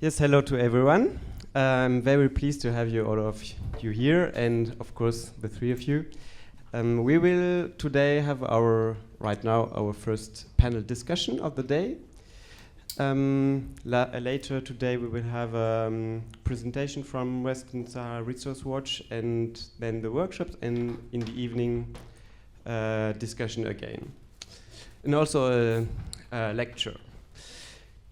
Yes, hello to everyone. I'm very pleased to have you, all of you here, and of course the three of you. We will today have our first panel discussion of the day. Later today we will have a presentation from Western Sahara Resource Watch, and then the workshops, and in the evening discussion again. And also a lecture.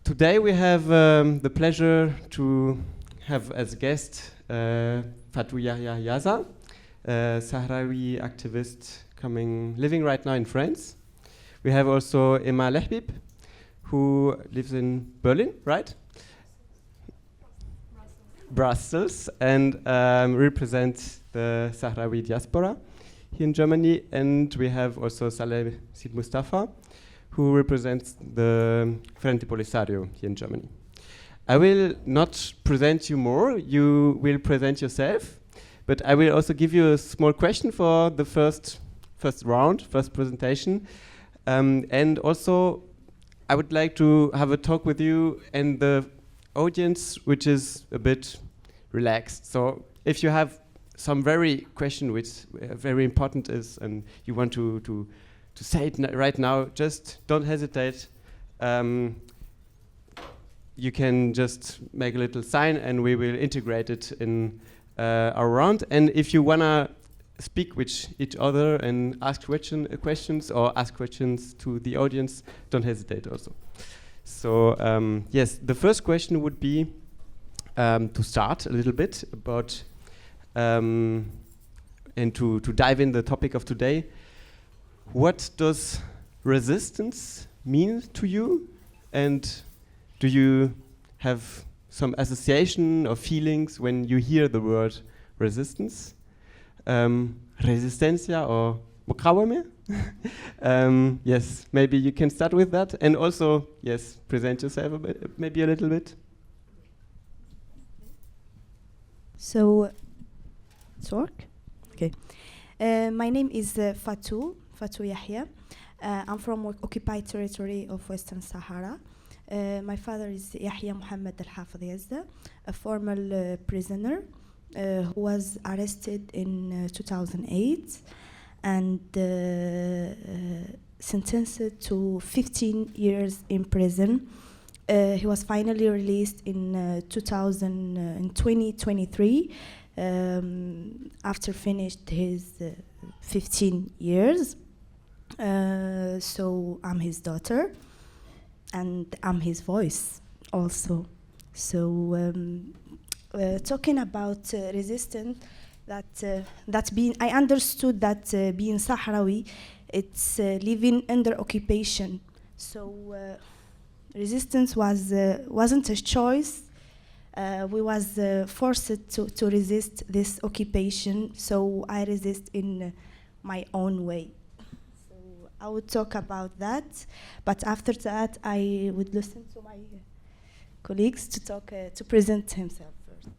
Today we have the pleasure to have as guest Fatou Yahya Iaazza, a Sahrawi activist living right now in France. We have also Lehbib, who lives in Berlin, right? Brussels, and represents the Sahrawi diaspora here in Germany. And we have also Saleh Mustafa, who represents the Frente Polisario here in Germany. I will not present you more, you will present yourself, but I will also give you a small question for the first presentation. And also, I would like to have a talk with you and the audience, which is a bit relaxed. So if you have some very question which very important is, and you want to say it right now, just don't hesitate. You can just make a little sign and we will integrate it in our round. And if you wanna speak with each other and ask questions or ask questions to the audience, don't hesitate also. So yes, the first question would be to start a little bit about and to dive in the topic of today. What does resistance mean to you? And do you have some association or feelings when you hear the word resistance? Resistencia or muqawama? Yes, maybe you can start with that. And also, yes, present yourself a bit, maybe a little bit. So, it's work? Okay. My name is Fatou Yahya. I'm from occupied territory of Western Sahara. My father is Yahya Muhammad al-Hafid Yazda, a former prisoner who was arrested in 2008 and sentenced to 15 years in prison. He was finally released in 2023 after finished his 15 years. So I'm his daughter and I'm his voice also. So talking about resistance, I understood that being Sahrawi, it's living under occupation. So resistance wasn't a choice. We was forced to resist this occupation. So I resist in my own way. So I would talk about that, but after that I would listen to my colleagues to present himself first.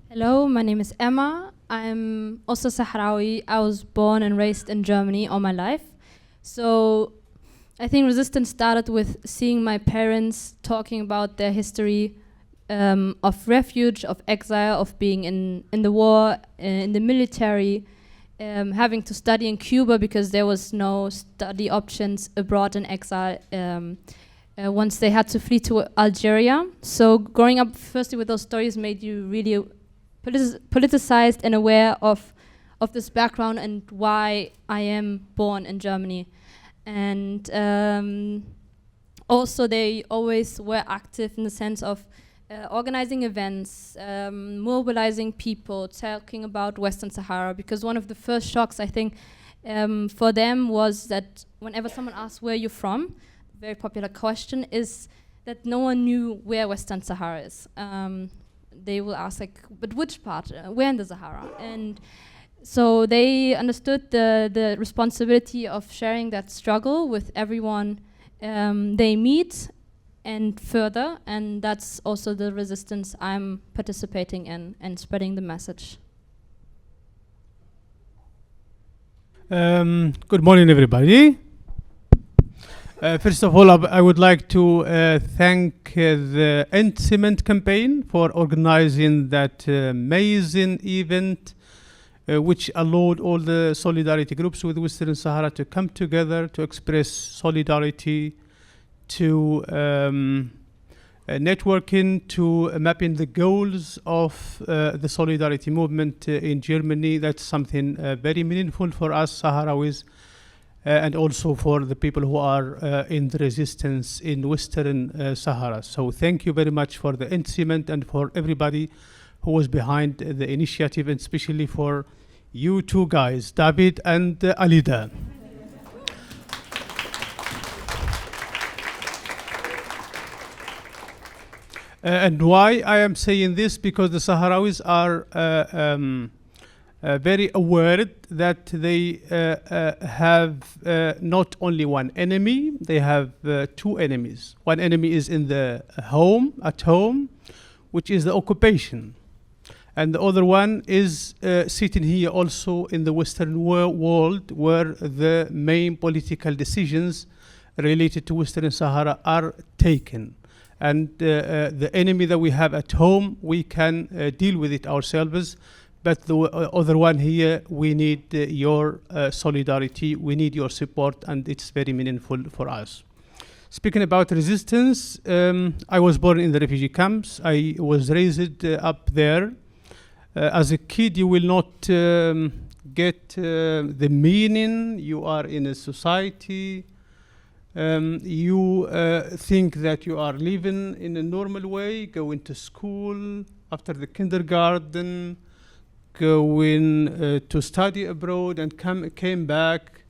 Hello, my name is Emma. I'm also Sahrawi. I was born and raised in Germany all my life. So I think resistance started with seeing my parents talking about their history of refuge, of exile, of being in the war, in the military, having to study in Cuba because there was no study options abroad in exile once they had to flee to Algeria. So growing up firstly with those stories made you really politicized and aware of this background and why I am born in Germany. And also they always were active in the sense of organizing events, mobilizing people, talking about Western Sahara, because one of the first shocks I think for them was that whenever someone asked where you're from, a very popular question is that no one knew where Western Sahara is. They will ask like, but which part? Where in the Sahara? And so they understood the responsibility of sharing that struggle with everyone they meet and further, and that's also the resistance I'm participating in and spreading the message. Good morning, everybody. First of all, I would like to thank the End Cement campaign for organizing that amazing event, which allowed all the solidarity groups with Western Sahara to come together to express solidarity, to networking, to mapping the goals of the solidarity movement in Germany. That's something very meaningful for us Sahrawis, and also for the people who are in the resistance in Western Sahara. So thank you very much for the End Cement and for everybody who was behind the initiative, and especially for you two guys, David and Alida. And why I am saying this? Because the Sahrawis are very aware that they have not only one enemy, they have two enemies. One enemy is in the home, at home, which is the occupation. And the other one is sitting here also in the Western world, where the main political decisions related to Western Sahara are taken. And the enemy that we have at home, we can deal with it ourselves. But the other one here, we need your solidarity, we need your support, and it's very meaningful for us. Speaking about resistance, I was born in the refugee camps. I was raised up there. As a kid, you will not get the meaning. You are in a society. You think that you are living in a normal way, going to school after the kindergarten, going to study abroad, and came back.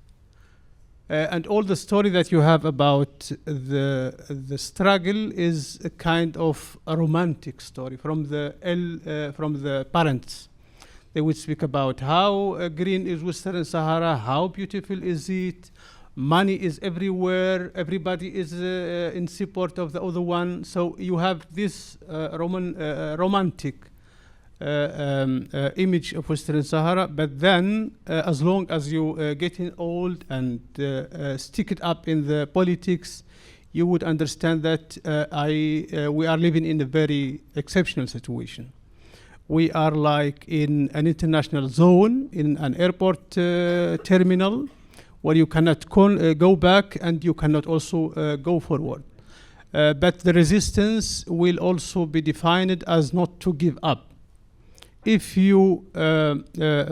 And all the story that you have about the struggle is a kind of a romantic story from the parents. They would speak about how green is Western Sahara, how beautiful is it, money is everywhere, everybody is in support of the other one. So you have this romantic image of Western Sahara, but then as long as you getting old and stick it up in the politics, you would understand that we are living in a very exceptional situation. We are like in an international zone, in an airport terminal, where you cannot go back and you cannot also go forward. But the resistance will also be defined as not to give up. If you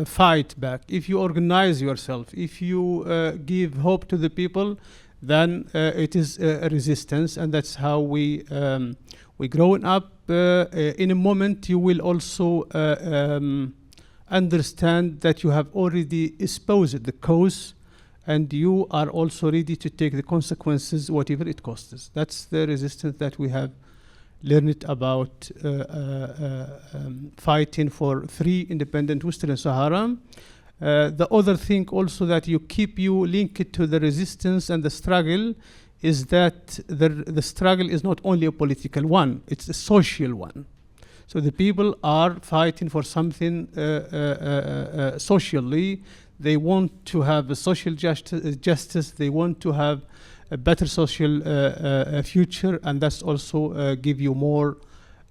fight back, if you organize yourself, if you give hope to the people, then it is a resistance, and that's how we growing up. In a moment, you will also understand that you have already espoused the cause, and you are also ready to take the consequences, whatever it costs us. That's the resistance that we have learned about fighting for free, independent Western Sahara. The other thing also that you link to the resistance and the struggle is that the struggle is not only a political one, it's a social one. So the people are fighting for something socially. They want to have a social justice, they want to have a better social future, and that's also give you more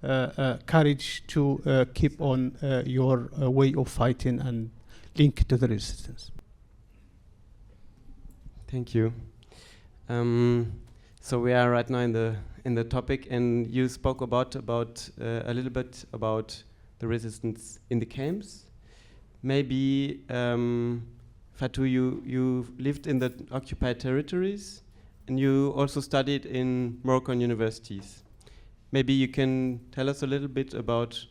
courage to keep on your way of fighting and link to the resistance. Thank you. So we are right now in the topic, and you spoke about a little bit about the resistance in the camps. Maybe Fatou, you lived in the occupied territories, and you also studied in Moroccan universities. Maybe you can tell us a little bit about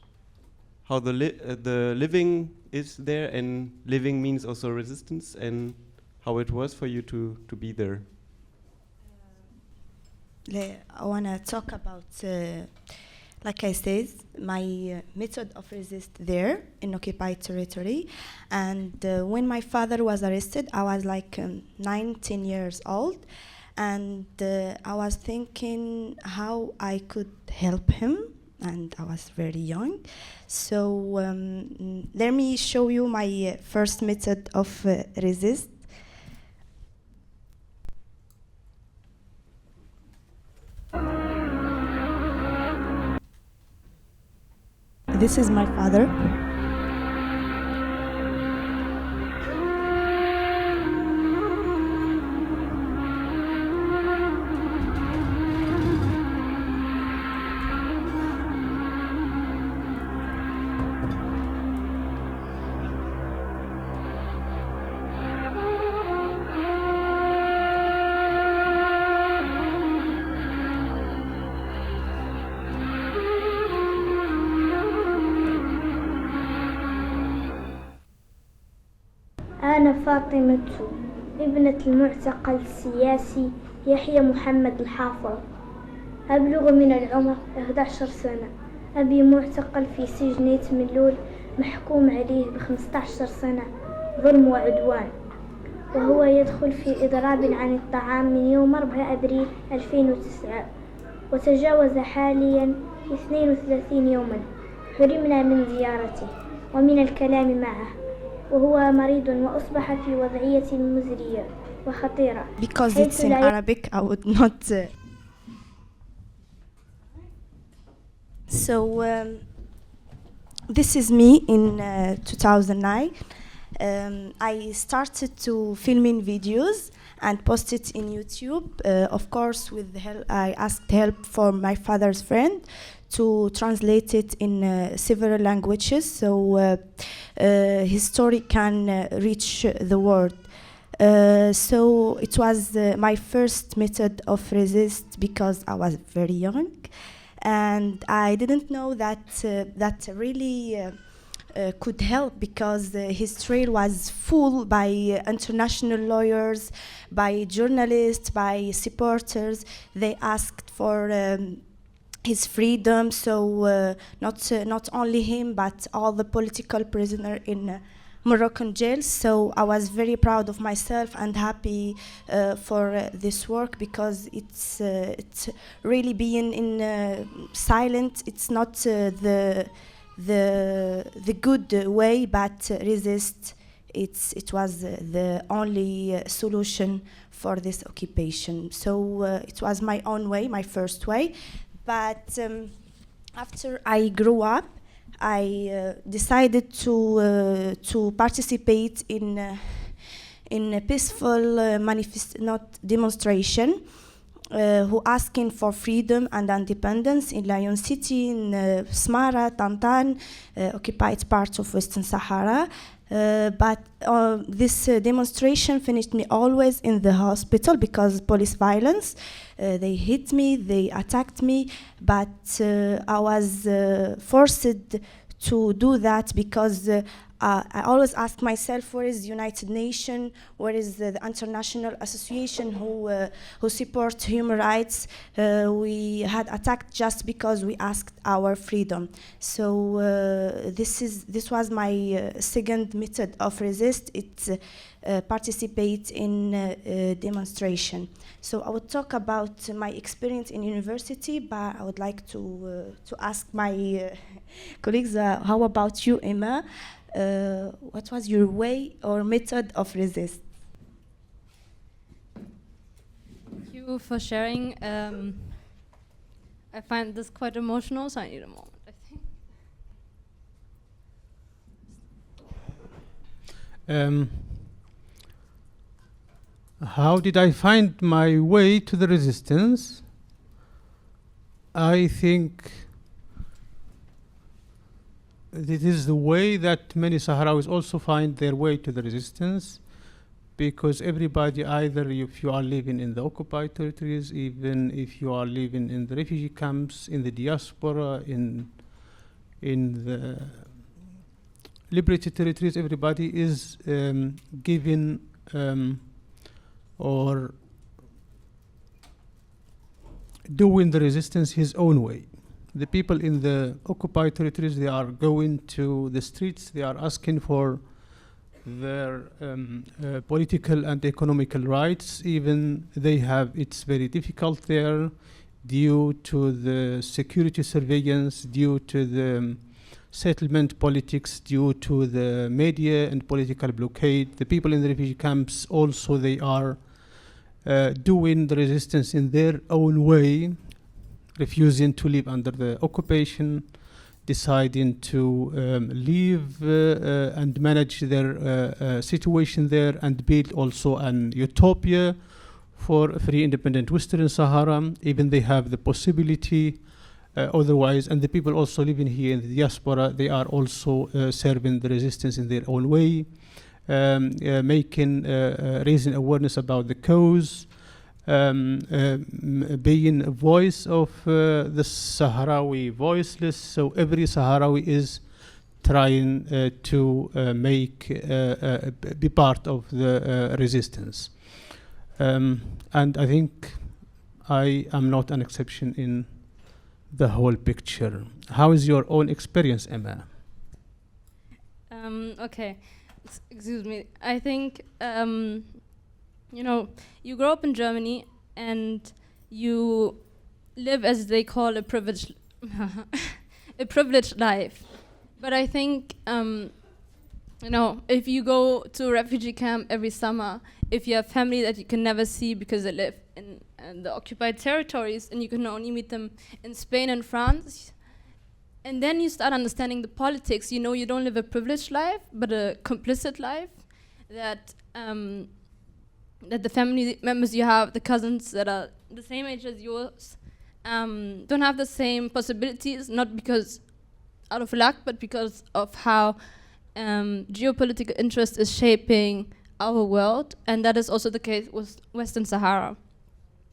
how the living is there, and living means also resistance, and how it was for you to be there. I want to talk about, like I said, my method of resist there in occupied territory. And when my father was arrested, I was like 19 years old. And I was thinking how I could help him, and I was very young. So let me show you my first method of resist. this is my father. أنا فاطمة ابنة المعتقل السياسي يحيى محمد الحافظ، أبلغ من العمر 11 سنة. أبي معتقل في سجن ملول محكوم عليه ب15 سنة ظلم وعدوان، وهو يدخل في إضراب عن الطعام من يوم 4 أبريل 2009، وتجاوز حاليا 32 يوما. حرمنا من زيارته ومن الكلام معه، وهو مريض وأصبح في وضعية مزرية وخطيرة. Because it's in Arabic, I would not. So this is me in 2009. I started to filming videos and post it in YouTube. Of course, with the help, I asked help from my father's friend to translate it in several languages, so his story can reach the world. So it was my first method of resist because I was very young, and I didn't know that that really could help, because his trail was full by international lawyers, by journalists, by supporters. They asked for his freedom, so not only him, but all the political prisoners in Moroccan jails. So I was very proud of myself and happy for this work, because it's really being in silent. It's not the good way, but resist. It was the only solution for this occupation. So it was my own way, my first way. But after I grew up, I decided to participate in a peaceful demonstration, who asking for freedom and independence in Lyon City, in Smara, Tantan, occupied parts of Western Sahara. But this demonstration finished me always in the hospital because police violence. They hit me, they attacked me, but I was forced to do that because I always ask myself, where is the United Nations, where is the international association who support human rights? We had attacked just because we asked our freedom. So this was my second method of resist. It's participate in demonstration. So I would talk about my experience in university, but I would like to ask my colleagues, how about you, Emma? What was your way or method of resist? Thank you for sharing. I find this quite emotional, so I need a moment, I think. How did I find my way to the resistance? I think it is the way that many Sahrawis also find their way to the resistance, because everybody, either if you are living in the occupied territories, even if you are living in the refugee camps, in the diaspora, in the liberated territories, everybody is giving or doing the resistance his own way. The people in the occupied territories, they are going to the streets, they are asking for their political and economical rights. Even they have, it's very difficult there due to the security surveillance, due to the settlement politics, due to the media and political blockade. The people in the refugee camps also, they are doing the resistance in their own way, refusing to live under the occupation, deciding to leave and manage their situation there and build also an utopia for a free independent Western Sahara. Even they have the possibility otherwise, and the people also living here in the diaspora, they are also serving the resistance in their own way, raising awareness about the cause, being a voice of the Sahrawi voiceless. So every Sahrawi is trying to be part of the resistance. And I think I am not an exception in the whole picture. How is your own experience, Emma? Okay, excuse me. I think you know, you grow up in Germany and you live, as they call, a privileged life. But I think, you know, if you go to a refugee camp every summer, if you have family that you can never see because they live in the occupied territories and you can only meet them in Spain and France, and then you start understanding the politics, you know, you don't live a privileged life, but a complicit life, that the family members you have, the cousins that are the same age as yours, don't have the same possibilities, not because out of luck, but because of how geopolitical interest is shaping our world, and that is also the case with Western Sahara.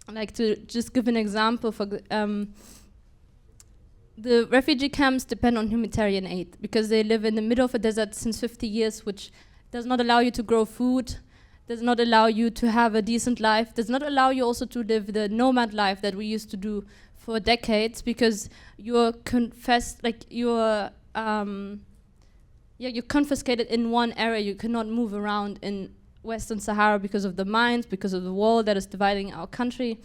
I'd like to just give an example. For the refugee camps depend on humanitarian aid because they live in the middle of a desert since 50 years, which does not allow you to grow food, does not allow you to have a decent life, does not allow you also to live the nomad life that we used to do for decades, because you're confiscated in one area. You cannot move around in Western Sahara because of the mines, because of the wall that is dividing our country,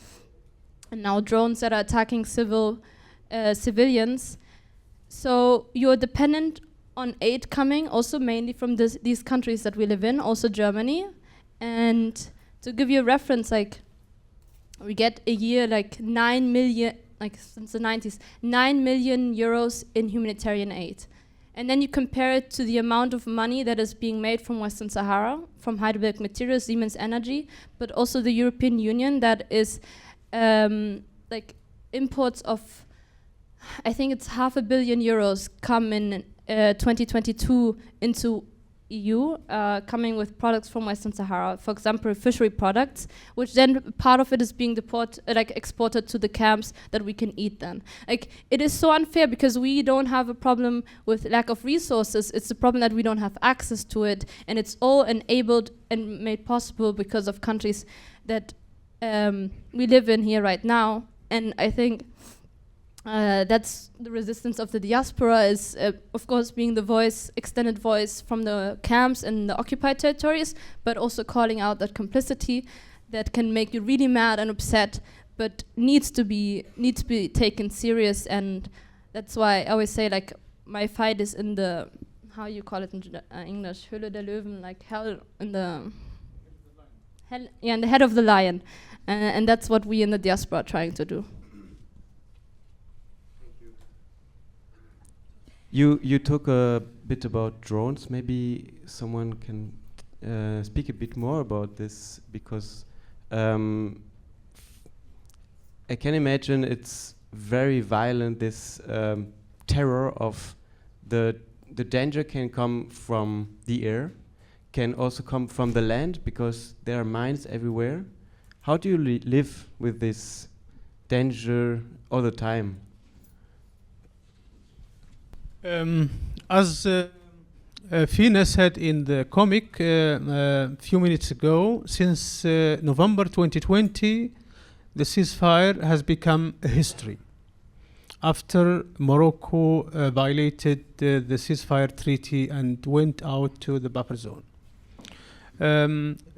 and now drones that are attacking civilians. So you're dependent on aid coming also mainly from these countries that we live in, also Germany. And to give you a reference, like we get a year like 9 million, like since the 90s, 9 million euros in humanitarian aid. And then you compare it to the amount of money that is being made from Western Sahara, from Heidelberg Materials, Siemens Energy, but also the European Union that is like imports of, I think it's €500 million come in 2022 into EU, coming with products from Western Sahara, for example, fishery products, which then part of it is being exported to the camps that we can eat then. Like, it is so unfair because we don't have a problem with lack of resources, it's a problem that we don't have access to it, and it's all enabled and made possible because of countries that we live in here right now. And I think that's the resistance of the diaspora, is of course being the voice, extended voice from the camps and the occupied territories, but also calling out that complicity that can make you really mad and upset, but needs to be taken serious. And that's why I always say, like, my fight is in the, how you call it in English, Höhle der Löwen, like hell in the in the head of the lion, and that's what we in the diaspora are trying to do. You talk a bit about drones. Maybe someone can speak a bit more about this, because I can imagine it's very violent, this terror of the danger can come from the air, can also come from the land, because there are mines everywhere. How do you live with this danger all the time? As Fina said in the comic a few minutes ago, since November 2020, the ceasefire has become a history. After Morocco violated the ceasefire treaty and went out to the buffer zone.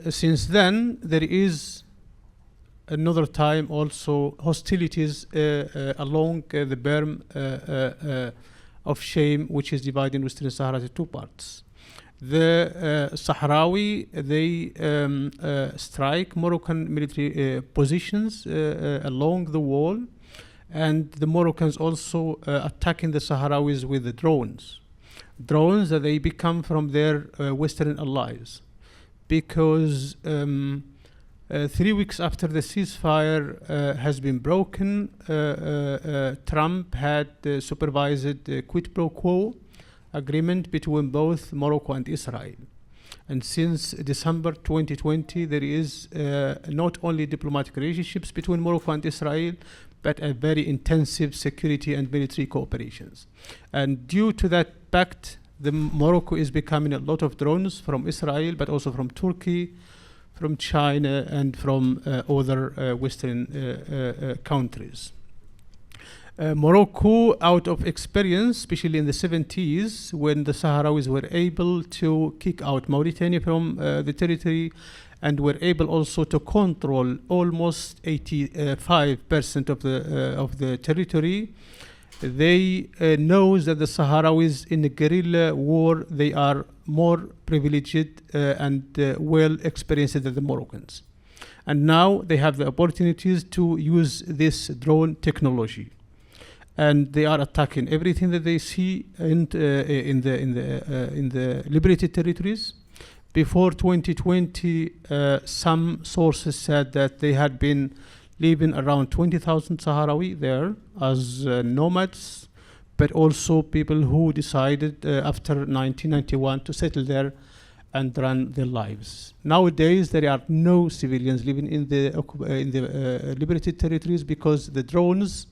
Since then, there is another time also hostilities along the berm of shame, which is dividing Western Sahara into two parts. The Sahrawi, they strike Moroccan military positions along the wall, And the Moroccans also attacking the Sahrawis with the drones that they become from their Western allies. Because 3 weeks after the ceasefire has been broken, Trump had supervised a quid pro quo agreement between both Morocco and Israel. And since December 2020, there is not only diplomatic relationships between Morocco and Israel, but a very intensive security and military cooperations. And due to that pact, Morocco is becoming a lot of drones from Israel, but also from Turkey, from China, and from other Western countries. Morocco, out of experience, especially in the 70s, when the Sahrawis were able to kick out Mauritania from the territory, and were able also to control almost 85% of the territory, they knows that the Sahrawis in the guerrilla war, they are more privileged and well experienced than the Moroccans. And now they have the opportunities to use this drone technology. And they are attacking everything that they see in the liberated territories. Before 2020, some sources said that they had been living around 20,000 Sahrawi there as nomads, but also people who decided after 1991 to settle there and run their lives. Nowadays, there are no civilians living in the liberated territories because the drones,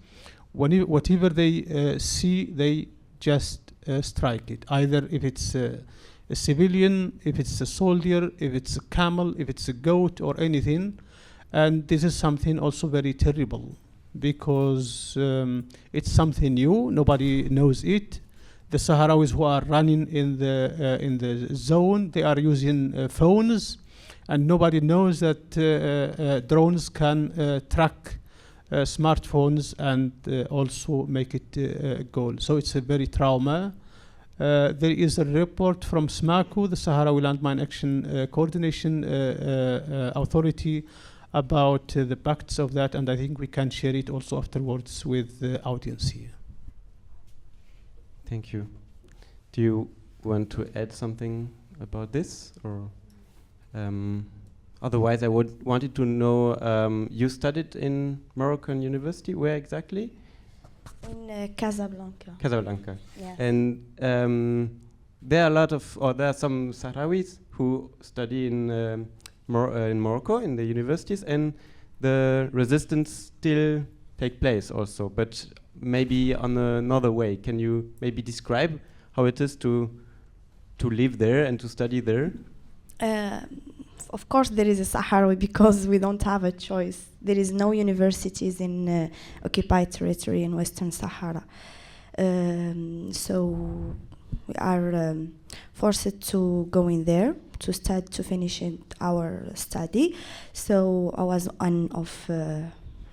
whatever they see, they just strike it. Either if it's a civilian, if it's a soldier, if it's a camel, if it's a goat or anything. And this is something also very terrible because it's something new. Nobody knows it. The Sahrawis who are running in the zone, they are using phones, and nobody knows that drones can track smartphones and also make it a goal. So it's a very trauma. There is a report from SMACO, the Sahrawi Landmine Action Coordination Authority, about the facts of that, and I think we can share it also afterwards with the audience here. Thank you. Do you want to add something about this, or otherwise I wanted to know, you studied in Moroccan University, where exactly? In Casablanca. Casablanca. Yeah. And there are some Sahrawis who study in Morocco, in the universities, and the resistance still take place also, but maybe on another way. Can you maybe describe how it is to live there and to study there? Of course there is a Sahrawi because we don't have a choice. There is no universities in occupied territory in Western Sahara. So we are forced to go in there to finish our study. So I was one of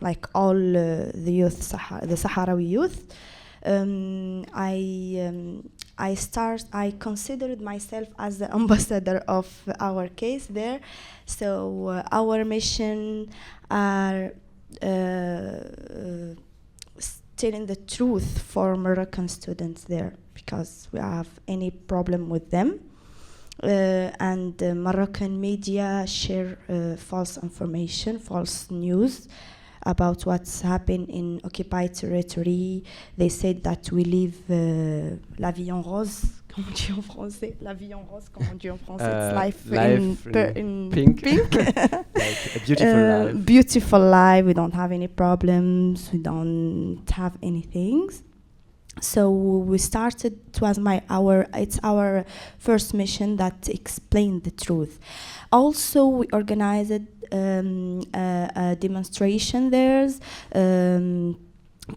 like all the youth, the Sahrawi youth. I considered myself as the ambassador of our case there. So our mission are telling the truth for Moroccan students there, because we have any problem with them. And Moroccan media share false information, false news about what's happened in occupied territory. They said that we live la vie en rose, comme on dit en français. La vie en rose, comme on dit en français. It's life in pink. Like a beautiful life. Beautiful life. We don't have any problems. We don't have anything. So we started. It was it's our first mission that explained the truth. Also, we organized a demonstration there,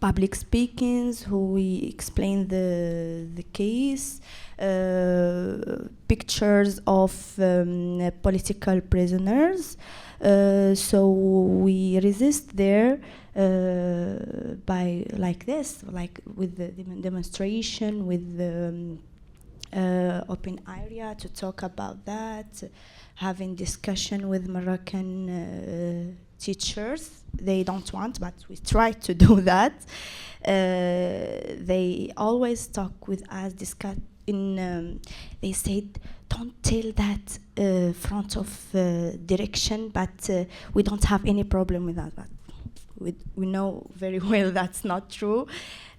public speakings, who we explained the case, pictures of political prisoners. So we resist there by like this, like with the demonstration, with the open area to talk about that, having discussion with Moroccan teachers. They don't want, but we try to do that. They always talk with us, discuss. They said, don't tell that front of direction, but we don't have any problem with that. But we know very well that's not true.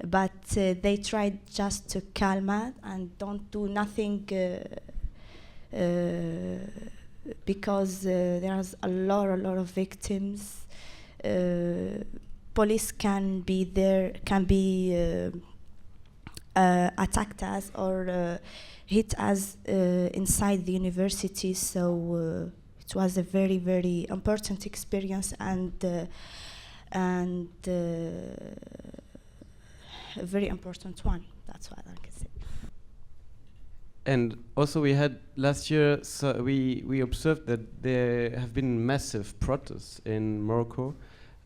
But they tried just to calm us and don't do nothing because there's a lot of victims. Police can be there, attacked us or hit us inside the university. So it was a very, very important experience and a very important one. That's what I can say. And also we had last year, so we observed that there have been massive protests in Morocco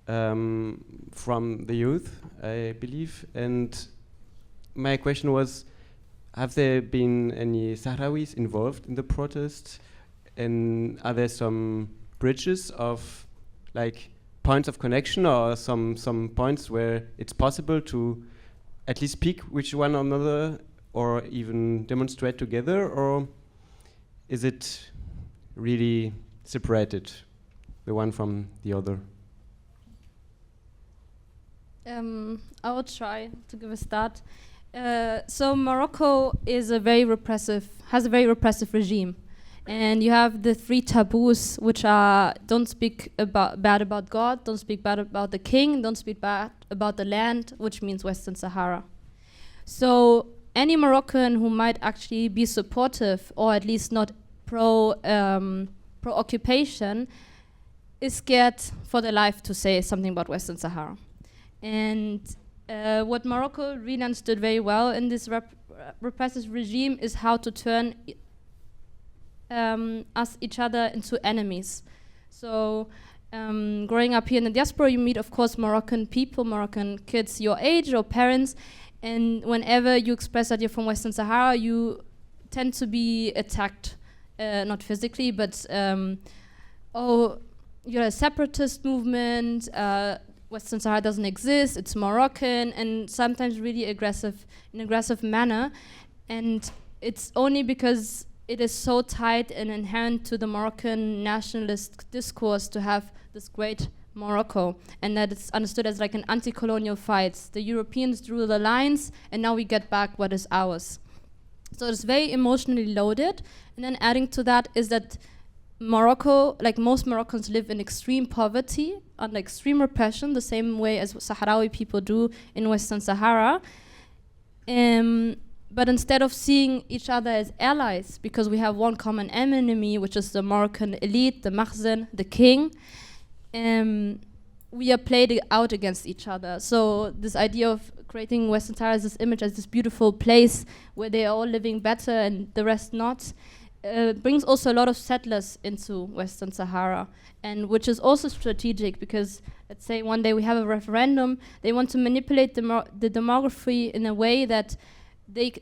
from the youth, I believe. And my question was, have there been any Sahrawis involved in the protest? And are there some bridges of like points of connection or some points where it's possible to at least speak with one another or even demonstrate together, or is it really separated, the one from the other? I will try to give a start. So Morocco is has a very repressive regime. And you have the 3 taboos, which are don't speak bad about God, don't speak bad about the king, don't speak bad about the land, which means Western Sahara. So any Moroccan who might actually be supportive or at least not pro-occupation is scared for their life to say something about Western Sahara. And what Morocco really understood very well in this repressive regime is how to turn each other into enemies. So growing up here in the diaspora, you meet, of course, Moroccan people, Moroccan kids your age or parents, and whenever you express that you're from Western Sahara, you tend to be attacked, not physically, but oh, you're a separatist movement, Western Sahara doesn't exist, it's Moroccan, and sometimes really in an aggressive manner. And it's only because it is so tied and inherent to the Moroccan nationalist discourse to have this great Morocco, and that it's understood as like an anti-colonial fight. The Europeans drew the lines, and now we get back what is ours. So it's very emotionally loaded. And then adding to that is that Morocco, like most Moroccans, live in extreme poverty, under extreme repression, the same way as Sahrawi people do in Western Sahara. But instead of seeing each other as allies, because we have one common enemy, which is the Moroccan elite, the Makhzen, the king, we are played out against each other. So this idea of creating Western Sahara as this image, as this beautiful place where they are all living better and the rest not, brings also a lot of settlers into Western Sahara, and which is also strategic because, let's say one day we have a referendum, they want to manipulate the demography in a way that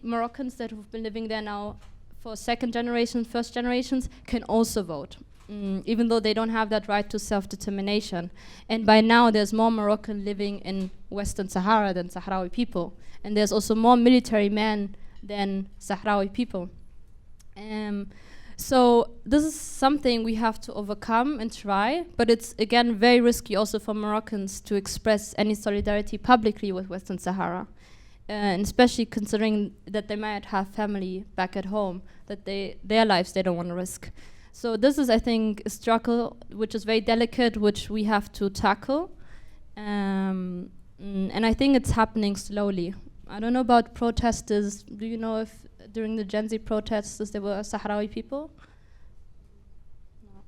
Moroccans that have been living there now for second generation, first generations can also vote, even though they don't have that right to self-determination. And by now there's more Moroccan living in Western Sahara than Sahrawi people. And there's also more military men than Sahrawi people. So this is something we have to overcome and try, but it's again very risky also for Moroccans to express any solidarity publicly with Western Sahara. And especially considering that they might have family back at home, that their lives they don't want to risk. So this is, I think, a struggle which is very delicate, which we have to tackle. And I think it's happening slowly. I don't know about protesters. Do you know if during the Gen Z protests there were Sahrawi people? No.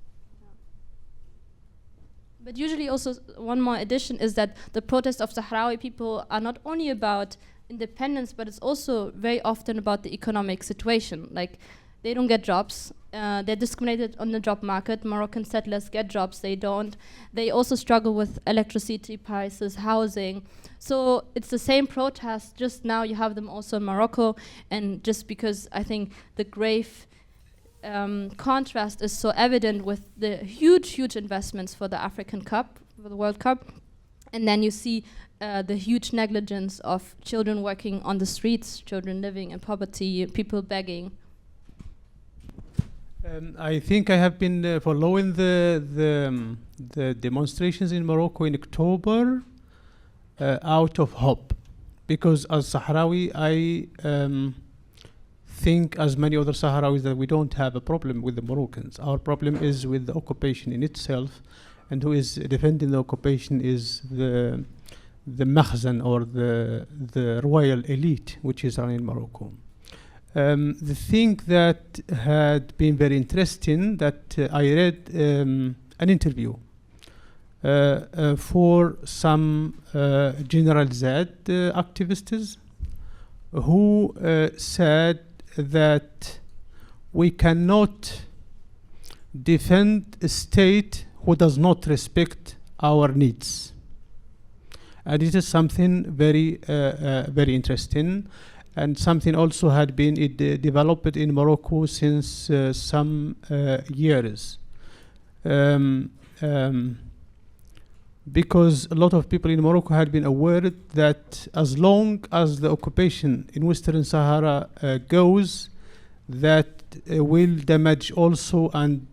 But usually also one more addition is that the protests of Sahrawi people are not only about independence, but it's also very often about the economic situation. Like, they don't get jobs, they're discriminated on the job market. Moroccan settlers get jobs, they don't. They also struggle with electricity prices, housing. So it's the same protest, just now you have them also in Morocco, and just because I think the grave contrast is so evident with the huge investments for the African Cup, for the World Cup, and then you see the huge negligence of children working on the streets, children living in poverty, people begging. I think I have been following the demonstrations in Morocco in October out of hope, because as Sahrawi, I think, as many other Sahrawis, that we don't have a problem with the Moroccans. Our problem is with the occupation in itself, and who is defending the occupation is the makhzan, or the royal elite, which is running Morocco. The thing that had been very interesting, that I read an interview for some General Z activists who said that we cannot defend a state who does not respect our needs. And it is something very interesting, and something also had been developed in Morocco since some years. Because a lot of people in Morocco had been aware that as long as the occupation in Western Sahara goes, that will damage also and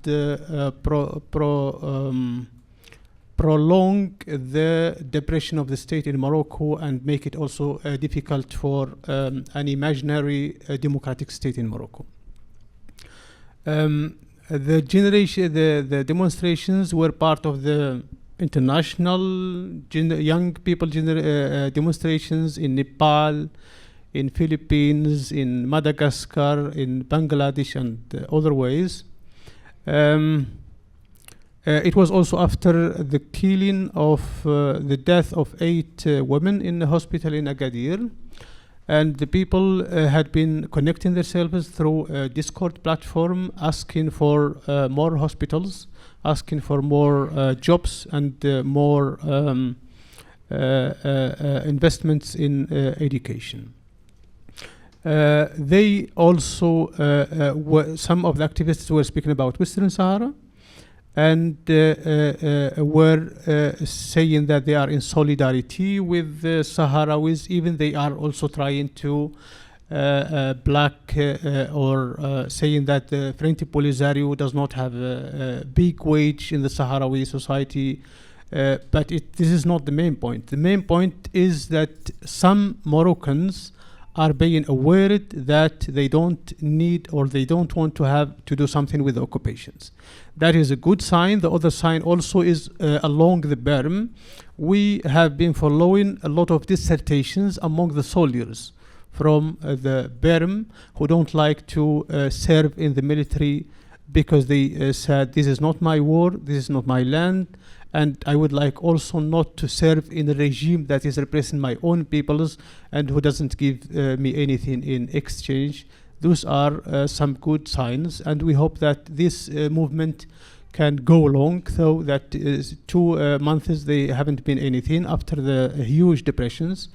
prolong the depression of the state in Morocco, and make it also difficult for an imaginary democratic state in Morocco. The demonstrations were part of the international young people demonstrations in Nepal, in Philippines, in Madagascar, in Bangladesh, and other ways. It was also after the killing of the death of 8 women in the hospital in Agadir, and the people had been connecting themselves through a Discord platform, asking for more hospitals, asking for more jobs, and more investments in education. They also, some of the activists were speaking about Western Sahara, and were saying that they are in solidarity with the Sahrawis, even they are also trying to black or saying that the Frente Polisario does not have a big wage in the Sahrawi society. But this is not the main point. The main point is that some Moroccans are being aware that they don't need, or they don't want to have to do something with the occupations. That is a good sign. The other sign also is along the berm. We have been following a lot of dissertations among the soldiers from the berm who don't like to serve in the military, because they said, this is not my war, this is not my land, and I would like also not to serve in a regime that is repressing my own peoples and who doesn't give me anything in exchange. Those are some good signs, and we hope that this movement can go along, though that 2 months they haven't been anything after the huge depressions.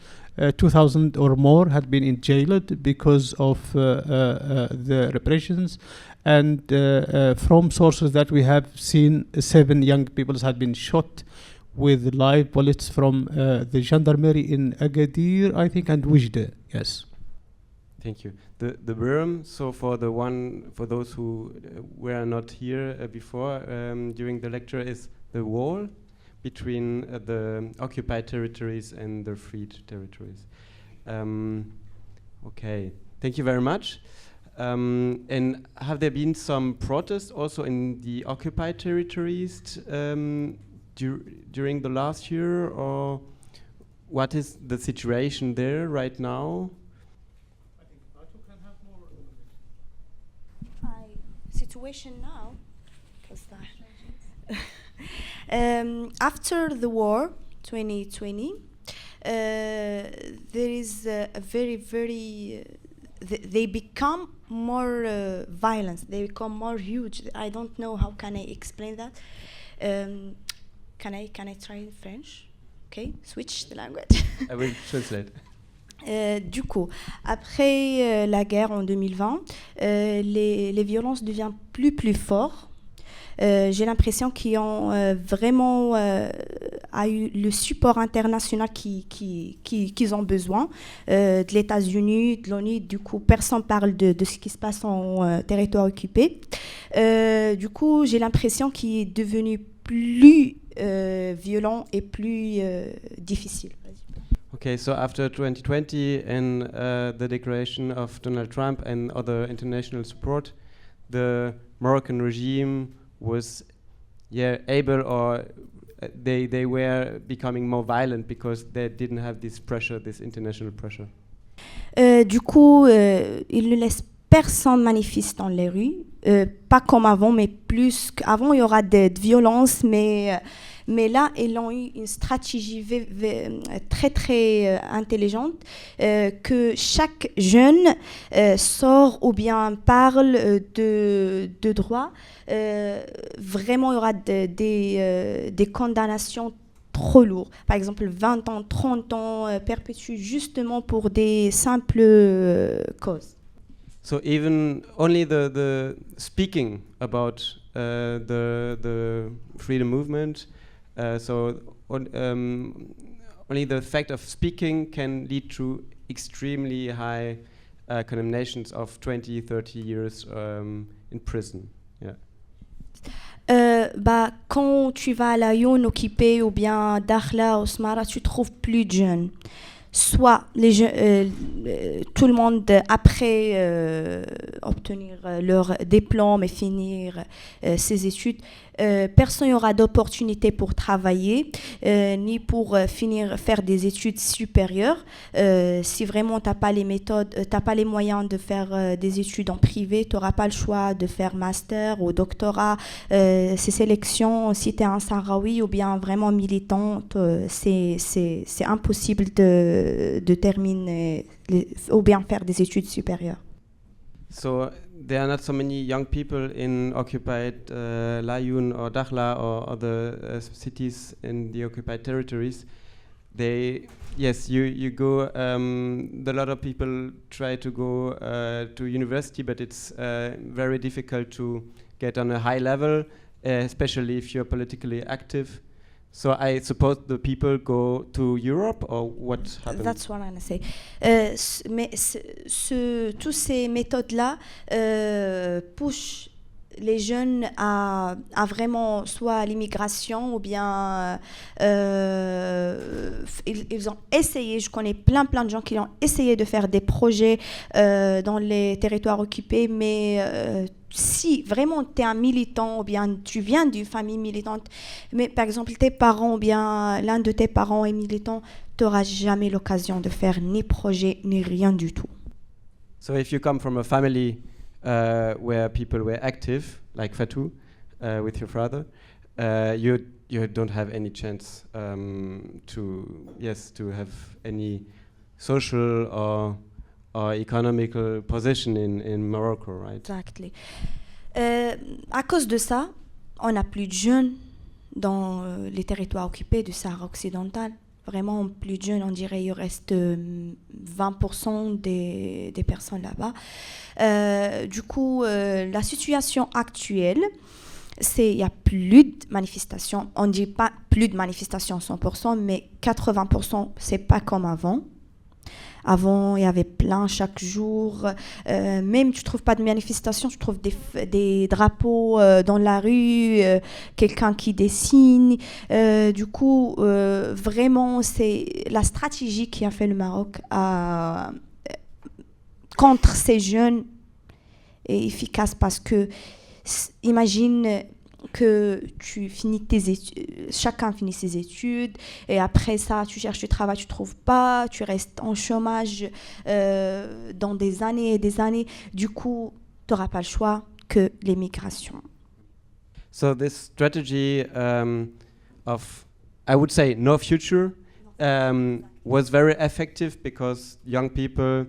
2,000 or more had been jailed because of the repressions, and from sources that we have seen, 7 young people had been shot with live bullets from the gendarmerie in Agadir, I think, and Oujda. Yes. Thank you. The berm, so for those who were not here before during the lecture, is the wall between the occupied territories and the freed territories. Okay, thank you very much. And have there been some protests also in the occupied territories during the last year, or what is the situation there right now? I think Fatou can have more. Situation now, after the war, 2020, there is a very they become more violent. They become more huge. I don't know how can I explain that. Can I try French? Okay, switch the language. I will translate. Du coup, après la guerre en 2020, les violences deviennent plus fortes. J'ai l'impression qu'ils ont vraiment eu le support international qu'ils ont besoin, de l'États-Unis, de l'ONU. Du coup, personne ne parle de ce qui se passe en territoire occupé. Du coup, j'ai l'impression qu'il est devenu plus violent et plus difficile. Okay, so after 2020 and the declaration of Donald Trump and other international support, the Moroccan regime was able, or they were becoming more violent because they didn't have this pressure, this international pressure. Du coup, il ne laisse personne manifeste dans les rues, pas comme avant, mais plus qu'avant, il y aura des violences, mais là, ils ont eu une stratégie très intelligente, que chaque jeune sort ou bien parle de droit. Vraiment, il y aura des condamnations trop lourdes. Par exemple, 20 ans, 30 ans perpétués justement pour des simples causes. So even only the speaking about the freedom movement, only the fact of speaking can lead to extremely high condemnations of 20, 30 years in prison. Yeah. Quand tu vas à Lyon occupé ou bien Dakhla ou Smara, tu trouves plus de jeunes. Soit tout le monde, après obtenir leur diplôme et finir ses études, personne n'aura d'opportunité pour travailler, ni pour faire des études supérieures. Si vraiment tu n'as pas les méthodes, tu n'as pas les moyens de faire des études en privé, tu n'auras pas le choix de faire master ou doctorat. Ces sélections, si tu es un Sahraoui ou bien vraiment militant, c'est impossible de terminer ou bien faire des études supérieures. So there are not so many young people in occupied Layun or Dakhla or other cities in the occupied territories. You go. A lot of people try to go to university, but it's very difficult to get on a high level, especially if you're politically active. So I suppose the people go to Europe, or what happens? That's what I'm going to say. Mais toutes ces méthodes-là poussent les jeunes à vraiment soit l'immigration ou bien ils ont essayé, je connais plein de gens qui ont essayé de faire des projets dans les territoires occupés, mais si vraiment tu es un militant ou bien tu viens d'une famille militante, mais par exemple tes parents ou bien l'un de tes parents est militant, tu n'auras jamais l'occasion de faire ni projet ni rien du tout. So if you come from a family where people were active, like Fatou, with your father, you don't have any chance to have any social or economical position in Morocco, right? Exactly. À cause de ça, on n'a plus de jeunes dans les territoires occupés du Sahara occidental. Vraiment plus de jeunes, on dirait il reste 20% des personnes là-bas. Du coup, la situation actuelle, il n'y a plus de manifestations. On ne dit pas plus de manifestations 100%, mais 80%, c'est pas comme avant. Avant, il y avait plein chaque jour. Même tu ne trouves pas de manifestations, tu trouves des drapeaux dans la rue, quelqu'un qui dessine. Du coup, vraiment, c'est la stratégie qui a fait le Maroc contre ces jeunes est efficace parce que, imagine que tu finis tes études, chacun finit ses études et après ça tu cherches du travail, tu trouves pas, tu restes en chômage dans des années et des années. Du coup, tu n'auras pas le choix que l'immigration. So this strategy of, I would say, no future was very effective because young people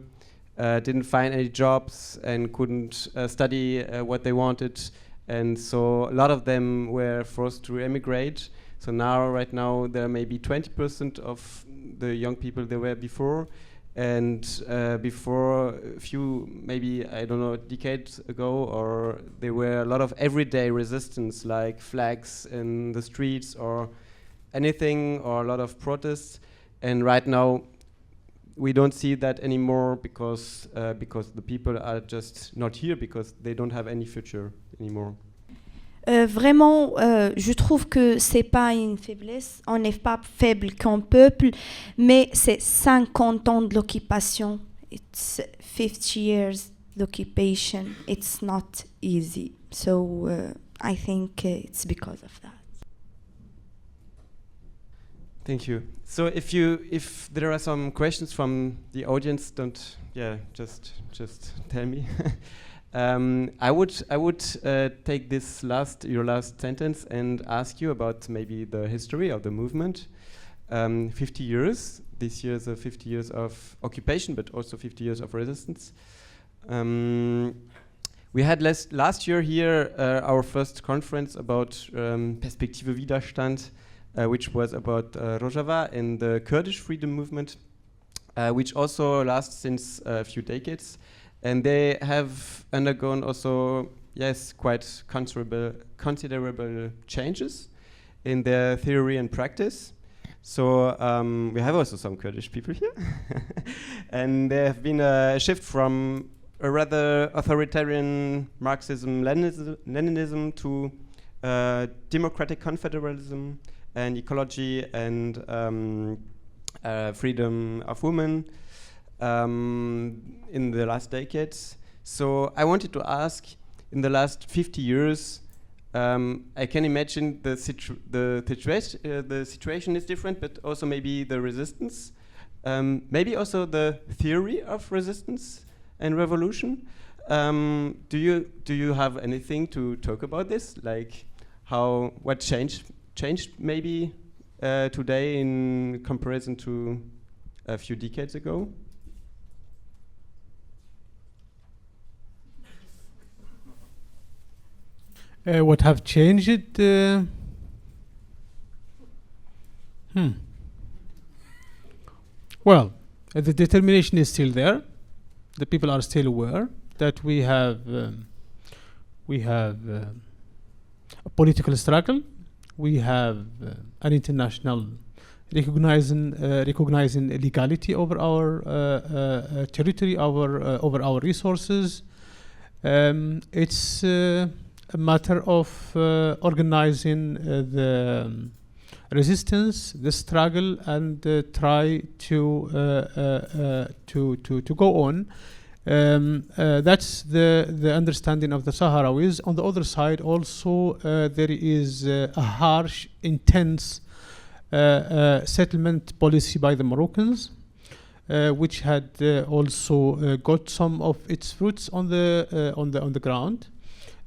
didn't find any jobs and couldn't study what they wanted. And so a lot of them were forced to emigrate. So right now, there are maybe 20% of the young people there were before. And before a few, maybe, I don't know, decades ago, or there were a lot of everyday resistance, like flags in the streets or anything, or a lot of protests. And right now, we don't see that anymore because the people are just not here, because they don't have any future anymore. Vraiment, je trouve que c'est pas une faiblesse. On n'est pas faible comme peuple, mais c'est 50 ans de l'occupation. It's 50 years d'occupation. It's not easy. So I think it's because of that. Thank you. So if there are some questions from the audience, just tell me. I would take this your last sentence and ask you about maybe the history of the movement. 50 years. This year is 50 years of occupation, but also 50 years of resistance. We had last year here our first conference about Perspektive Widerstand, which was about Rojava and the Kurdish freedom movement, which also lasts since a few decades. And they have undergone also, quite considerable changes in their theory and practice. So we have also some Kurdish people here. And there have been a shift from a rather authoritarian Marxism-Leninism to democratic confederalism and ecology and freedom of women. In the last decades. So I wanted to ask, in the last 50 years, I can imagine the situation is different, but also maybe the resistance, maybe also the theory of resistance and revolution. Do you have anything to talk about this? Like what changed maybe today in comparison to a few decades ago? What have changed? Well, the determination is still there. The people are still aware that we have a political struggle. We have an international recognizing legality over our territory, over our resources. It's a matter of organizing the resistance, the struggle, and try to go on. That's the understanding of the Sahrawis. On the other side, also there is a harsh, intense settlement policy by the Moroccans, which had also got some of its fruits on the ground.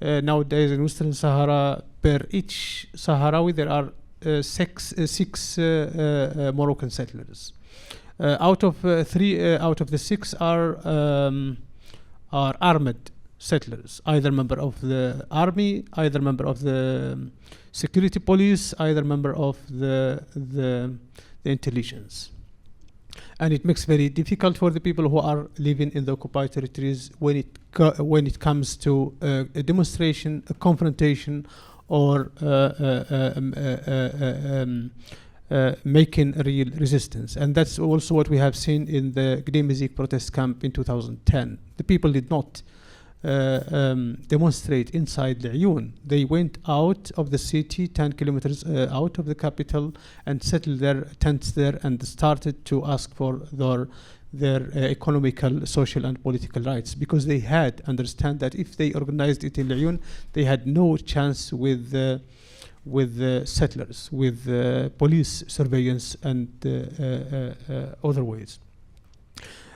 Nowadays in Western Sahara, per each Sahrawi, there are six Moroccan settlers. Out of the 6 are armed settlers, either member of the army, either member of the security police, either member of the intelligence. And it makes very difficult for the people who are living in the occupied territories when it comes to a demonstration, a confrontation, or making a real resistance. And that's also what we have seen in the Gdeimezig protest camp in 2010. The people did not demonstrate inside La'youn. They went out of the city, 10 kilometers out of the capital, and settled their tents there and started to ask for their economical, social, and political rights, because they had understand that if they organized it in La'youn, they had no chance with the settlers, with police surveillance and other ways.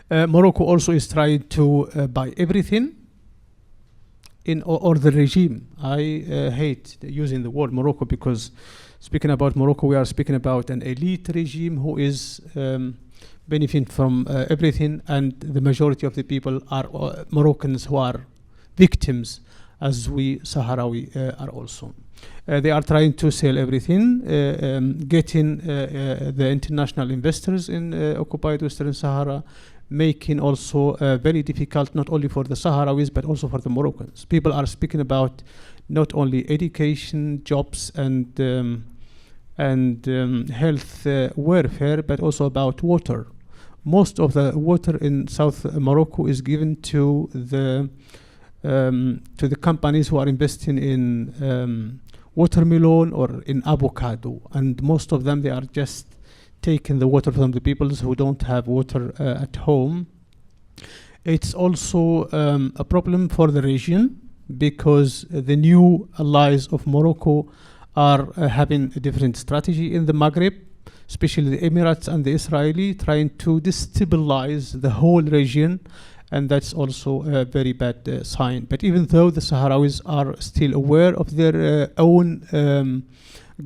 Morocco also is trying to buy everything or the regime. I hate using the word Morocco, because speaking about Morocco, we are speaking about an elite regime who is benefiting from everything, and the majority of the people are Moroccans who are victims, as we Sahrawi are also. They are trying to sell everything, getting the international investors in occupied Western Sahara, making also very difficult not only for the Sahrawis but also for the Moroccans. People are speaking about not only education, jobs, and health welfare, but also about water. Most of the water in South Morocco is given to the companies who are investing in watermelon or in avocado, and most of them, they are just taking the water from the people who don't have water at home. It's also a problem for the region because the new allies of Morocco are having a different strategy in the Maghreb, especially the Emirates and the Israeli, trying to destabilize the whole region, and that's also a very bad sign. But even though the Sahrawis are still aware of their own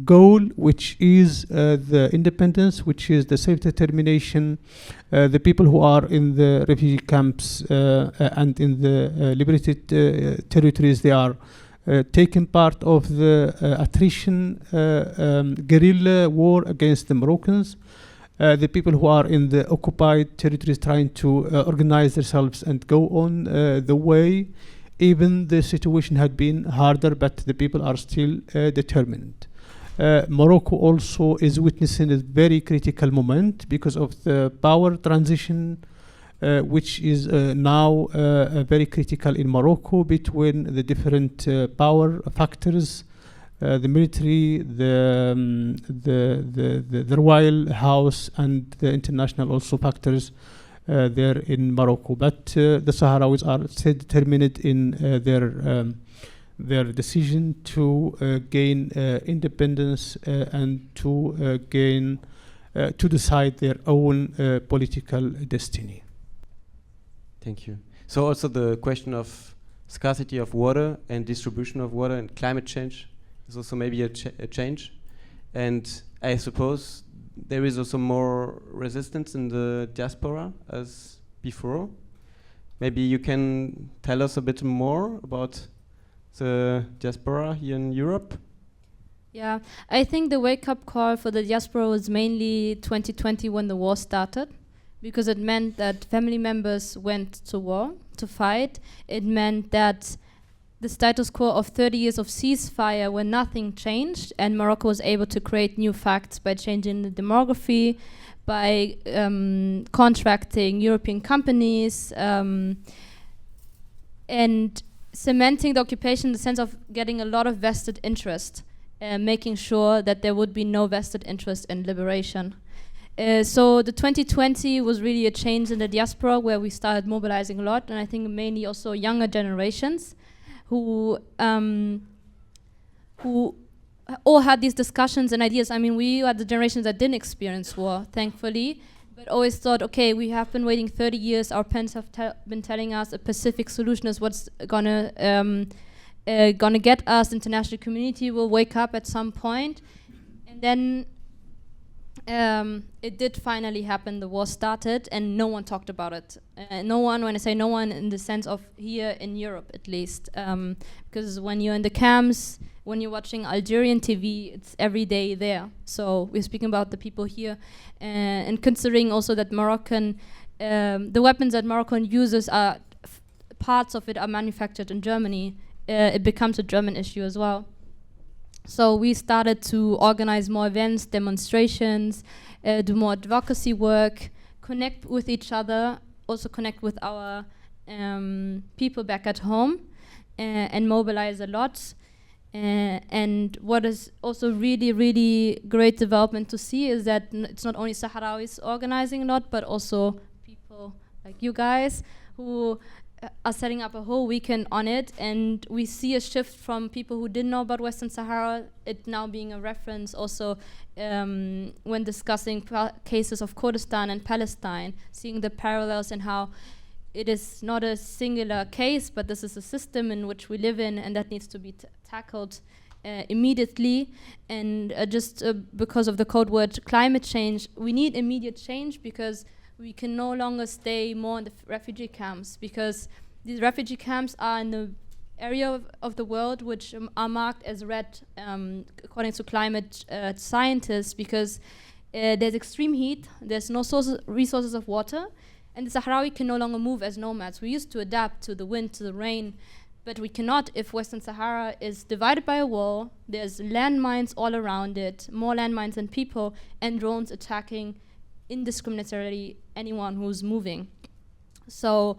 goal, which is the independence, which is the self-determination, the people who are in the refugee camps and in the liberated territories, they are taking part of the attrition guerrilla war against the Moroccans. The people who are in the occupied territories trying to organize themselves and go on the way. Even the situation had been harder, but the people are still determined. Morocco also is witnessing a very critical moment because of the power transition, which is now very critical in Morocco between the different power factors, the military, the royal house, and the international also factors there in Morocco. But the Sahrawis are still determined in their decision to gain independence and to decide their own political destiny. Thank you. So also the question of scarcity of water and distribution of water and climate change is also maybe a change. And I suppose there is also more resistance in the diaspora as before. Maybe you can tell us a bit more about the diaspora here in Europe? Yeah, I think the wake-up call for the diaspora was mainly 2020 when the war started, because it meant that family members went to war to fight. It meant that the status quo of 30 years of ceasefire where nothing changed, and Morocco was able to create new facts by changing the demography, by contracting European companies, and cementing the occupation in the sense of getting a lot of vested interest, making sure that there would be no vested interest in liberation. So the 2020 was really a change in the diaspora where we started mobilizing a lot, and I think mainly also younger generations who all had these discussions and ideas. I mean, we are the generations that didn't experience war, thankfully, but always thought, okay, we have been waiting 30 years, our parents have been telling us a Pacific solution is what's gonna get us, international community will wake up at some point. And then it did finally happen, the war started, and no one talked about it. No one, when I say no one, in the sense of here in Europe at least, because when you're in the camps, when you're watching Algerian TV, it's every day there. So we're speaking about the people here, and considering also that Moroccan, the weapons that Morocco uses are, parts of it are manufactured in Germany, it becomes a German issue as well. So we started to organize more events, demonstrations, do more advocacy work, connect with each other, also connect with our people back at home, and mobilize a lot. And what is also really, really great development to see is that it's not only Sahrawis organizing a lot, but also people like you guys who are setting up a whole weekend on it, and we see a shift from people who didn't know about Western Sahara, it now being a reference also when discussing cases of Kurdistan and Palestine, seeing the parallels and how it is not a singular case, but this is a system in which we live in, and that needs to be tackled immediately. And just because of the code word climate change, we need immediate change because we can no longer stay more in the refugee camps, because these refugee camps are in the area of the world which are marked as red according to climate scientists, because there's extreme heat, there's no resources of water, And the Sahrawi can no longer move as nomads. We used to adapt to the wind, to the rain, but we cannot if Western Sahara is divided by a wall, there's landmines all around it, more landmines than people, and drones attacking indiscriminately anyone who's moving. So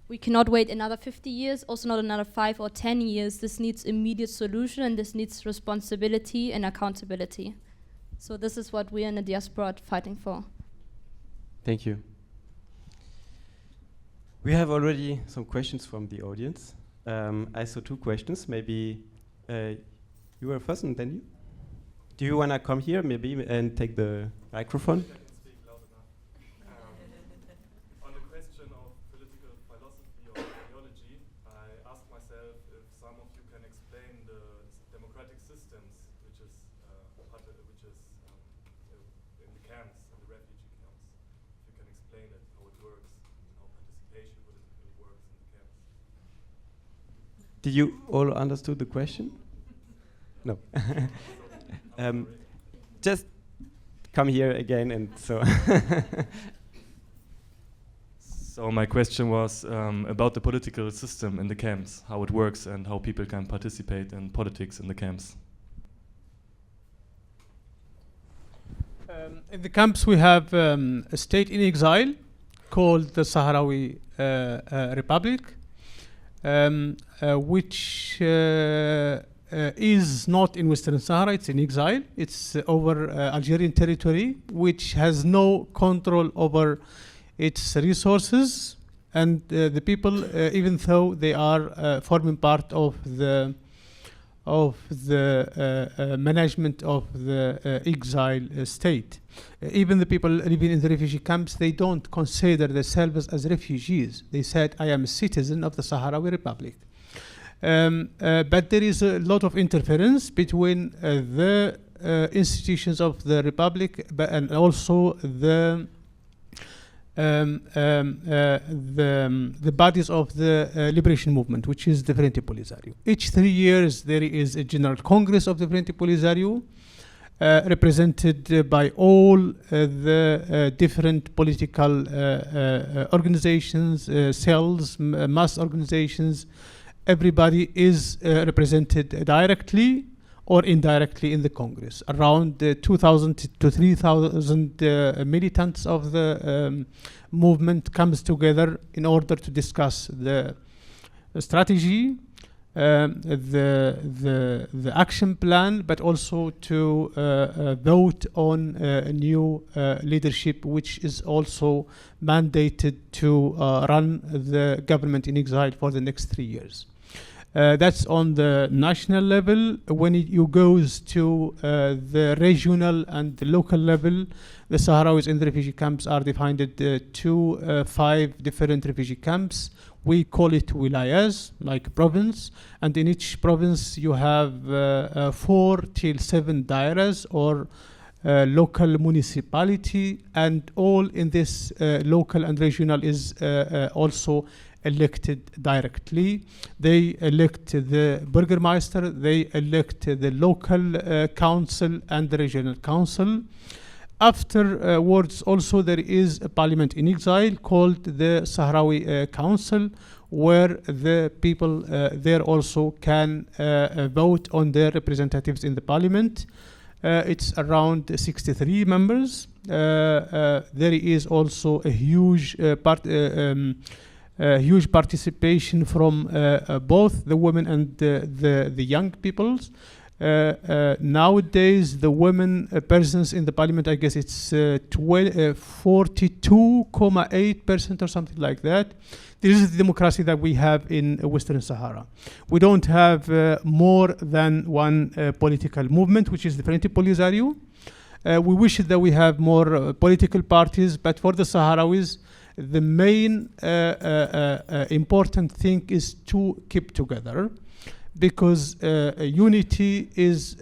we cannot wait another 50 years, also not another 5 or 10 years. This needs immediate solution, and this needs responsibility and accountability. So this is what we in the diaspora are fighting for. Thank you. We have already some questions from the audience. I saw 2 questions. Maybe you were first and then you? Do you want to come here maybe and take the microphone? I can speak loud enough. On the question of political philosophy or ideology, I asked myself if some of you can explain the democratic systems which is in the camps, in the refugee camps. If you can explain it, how it works, and how participation politically works in the camps. Did you all understood the question? No. Just come here again and so. So my question was about the political system in the camps, how it works and how people can participate in politics in the camps. In the camps we have a state in exile called the Sahrawi Republic, which is not in Western Sahara, it's in exile. It's over Algerian territory, which has no control over its resources, and the people, even though they are forming part of the management of the exile state. Even the people living in the refugee camps, they don't consider themselves as refugees. They said, I am a citizen of the Sahrawi Republic. But there is a lot of interference between the institutions of the Republic and also the bodies of the liberation movement, which is the Frente Polisario. Each 3 years there is a General Congress of the Frente Polisario, represented by all the different political organizations, cells, mass organizations. Everybody is represented directly or indirectly in the Congress. Around 2,000 to 3,000 militants of the movement comes together in order to discuss the strategy, the action plan, but also to vote on a new leadership, which is also mandated to run the government in exile for the next 3 years. That's on the national level. When you goes to the regional and the local level, the Sahrawis in the refugee camps are divided to 5 different refugee camps. We call it wilayas, like province, and in each province you have 4 till 7 dairas or local municipality, and all in this local and regional is also elected directly. They elect the Bürgermeister, they elect the local council and the regional council. Afterwards also there is a parliament in exile called the Sahrawi Council, where the people there also can vote on their representatives in the parliament. It's around 63 members. There is also a huge huge participation from both the women and the young peoples. Nowadays, the women persons in the parliament, I guess it's 42.8% or something like that. This is the democracy that we have in Western Sahara. We don't have more than one political movement, which is the Frente Polisario. We wish that we have more political parties, but for the Sahrawis, the main important thing is to keep together, because unity is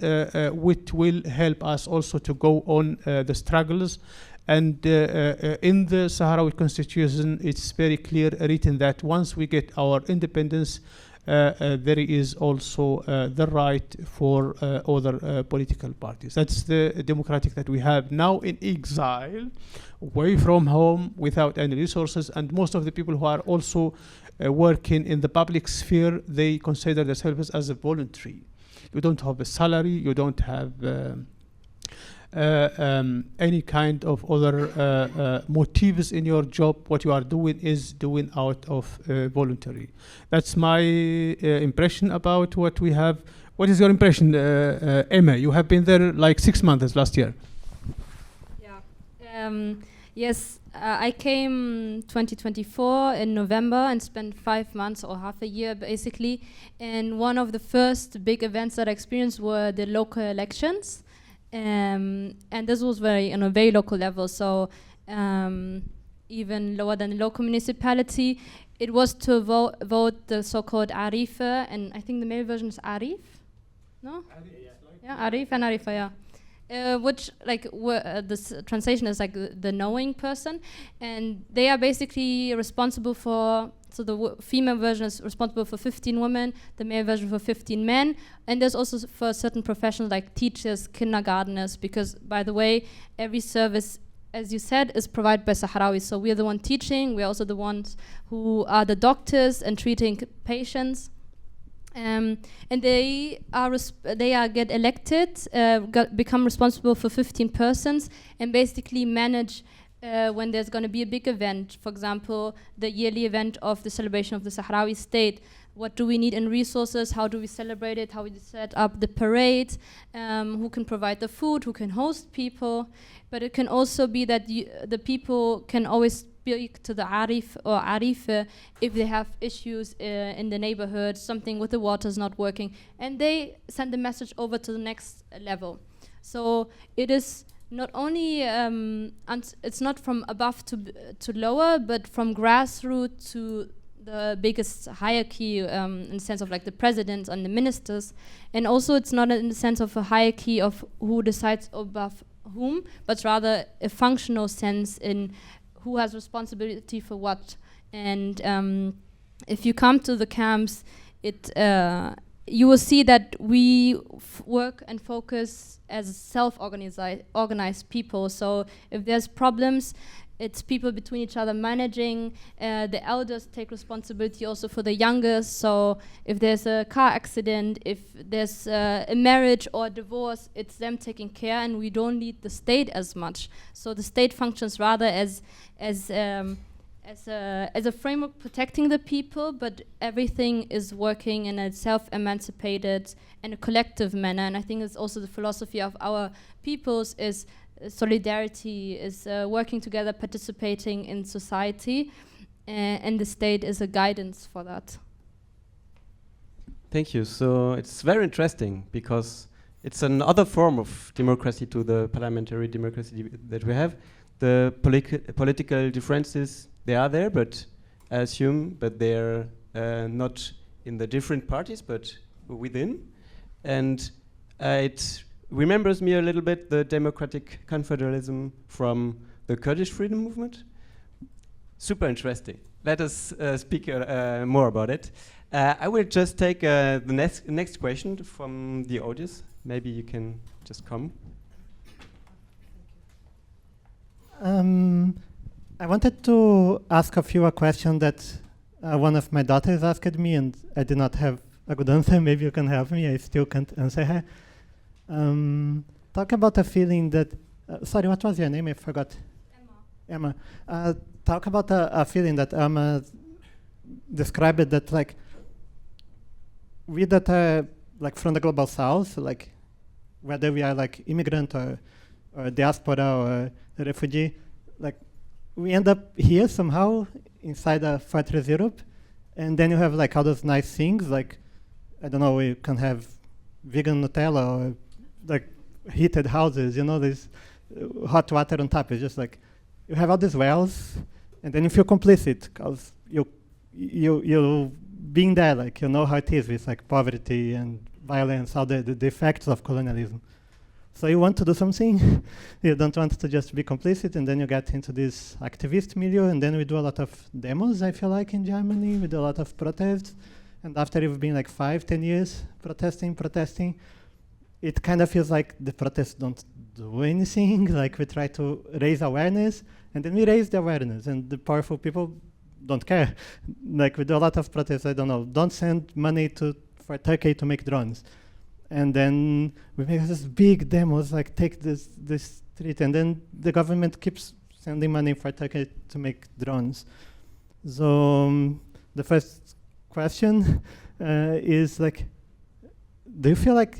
what will help us also to go on the struggles. And in the Sahrawi constitution, it's very clear written that once we get our independence, there is also the right for other political parties. That's the democratic that we have now in exile, away from home, without any resources, and most of the people who are also working in the public sphere, they consider themselves as a voluntary. You don't have a salary, you don't have any kind of other motives in your job. What you are doing is doing out of voluntary. That's my impression about what we have. What is your impression, Emma? You have been there like 6 months last year. Yeah. Yes, I came 2024 in November and spent 5 months or half a year basically. And one of the first big events that I experienced were the local elections. And this was on a very local level, so even lower than the local municipality. It was to vote the so-called Arifa, and I think the male version is Arif, no? Yeah, Arif and Arifa, yeah. Which, like, this translation is like the knowing person, and they are basically responsible for. So the female version is responsible for 15 women, the male version for 15 men, and there's also for certain professions like teachers, kindergarteners, because, by the way, every service, as you said, is provided by Sahrauis. So we're the one teaching, we're also the ones who are the doctors and treating patients. And they get elected, become responsible for 15 persons, and basically manage when there's going to be a big event, for example, the yearly event of the celebration of the Sahrawi state. What do we need in resources? How do we celebrate it? How we set up the parade? Who can provide the food? Who can host people? But it can also be that the people can always speak to the Arif or Arifa if they have issues in the neighborhood, something with the water is not working, and they send the message over to the next level. So it is not only it's not from above to lower, but from grassroots to the biggest hierarchy in the sense of like the presidents and the ministers, and also it's not in the sense of a hierarchy of who decides above whom, but rather a functional sense in who has responsibility for what. And if you come to the camps, you will see that we work and focus as self-organized people. So if there's problems, it's people between each other managing. The elders take responsibility also for the youngest. So if there's a car accident, if there's a marriage or a divorce, it's them taking care, and we don't need the state as much. So the state functions rather as a framework protecting the people, but everything is working in a self-emancipated and a collective manner. And I think it's also the philosophy of our peoples is solidarity, is working together, participating in society, and the state is a guidance for that. Thank you. So it's very interesting because it's another form of democracy to the parliamentary democracy that we have. The political differences, they are there, but I assume, but they're not in the different parties, but within. And it remembers me a little bit the democratic confederalism from the Kurdish freedom movement. Super interesting. Let us speak more about it. I will just take the next question from the audience. Maybe you can just come. I wanted to ask a few questions that one of my daughters asked me, and I did not have a good answer. Maybe you can help me. I still can't answer her. Talk about a feeling that... sorry, what was your name? I forgot. Emma. Talk about a feeling that Emma described it, that like we that are like from the global south, like whether we are like immigrant or diaspora or a refugee, like we end up here somehow inside a fortress Europe, and then you have like all those nice things, like I don't know, we can have vegan Nutella or like heated houses, you know, there's hot water on top. It's just like you have all these wells, and then you feel complicit because you being there, like you know how it is with like poverty and violence, all the effects of colonialism. So you want to do something, you don't want to just be complicit, and then you get into this activist milieu, and then we do a lot of demos, I feel like, in Germany, we do a lot of protests, and after you've been like 5-10 years protesting, it kind of feels like the protests don't do anything. Like we try to raise awareness, and then we raise the awareness, and the powerful people don't care. Like we do a lot of protests, I don't know, don't send money for Turkey to make drones. And then we make this big demos, like take this street, and then the government keeps sending money for Turkey to make drones. So the first question is like, do you feel like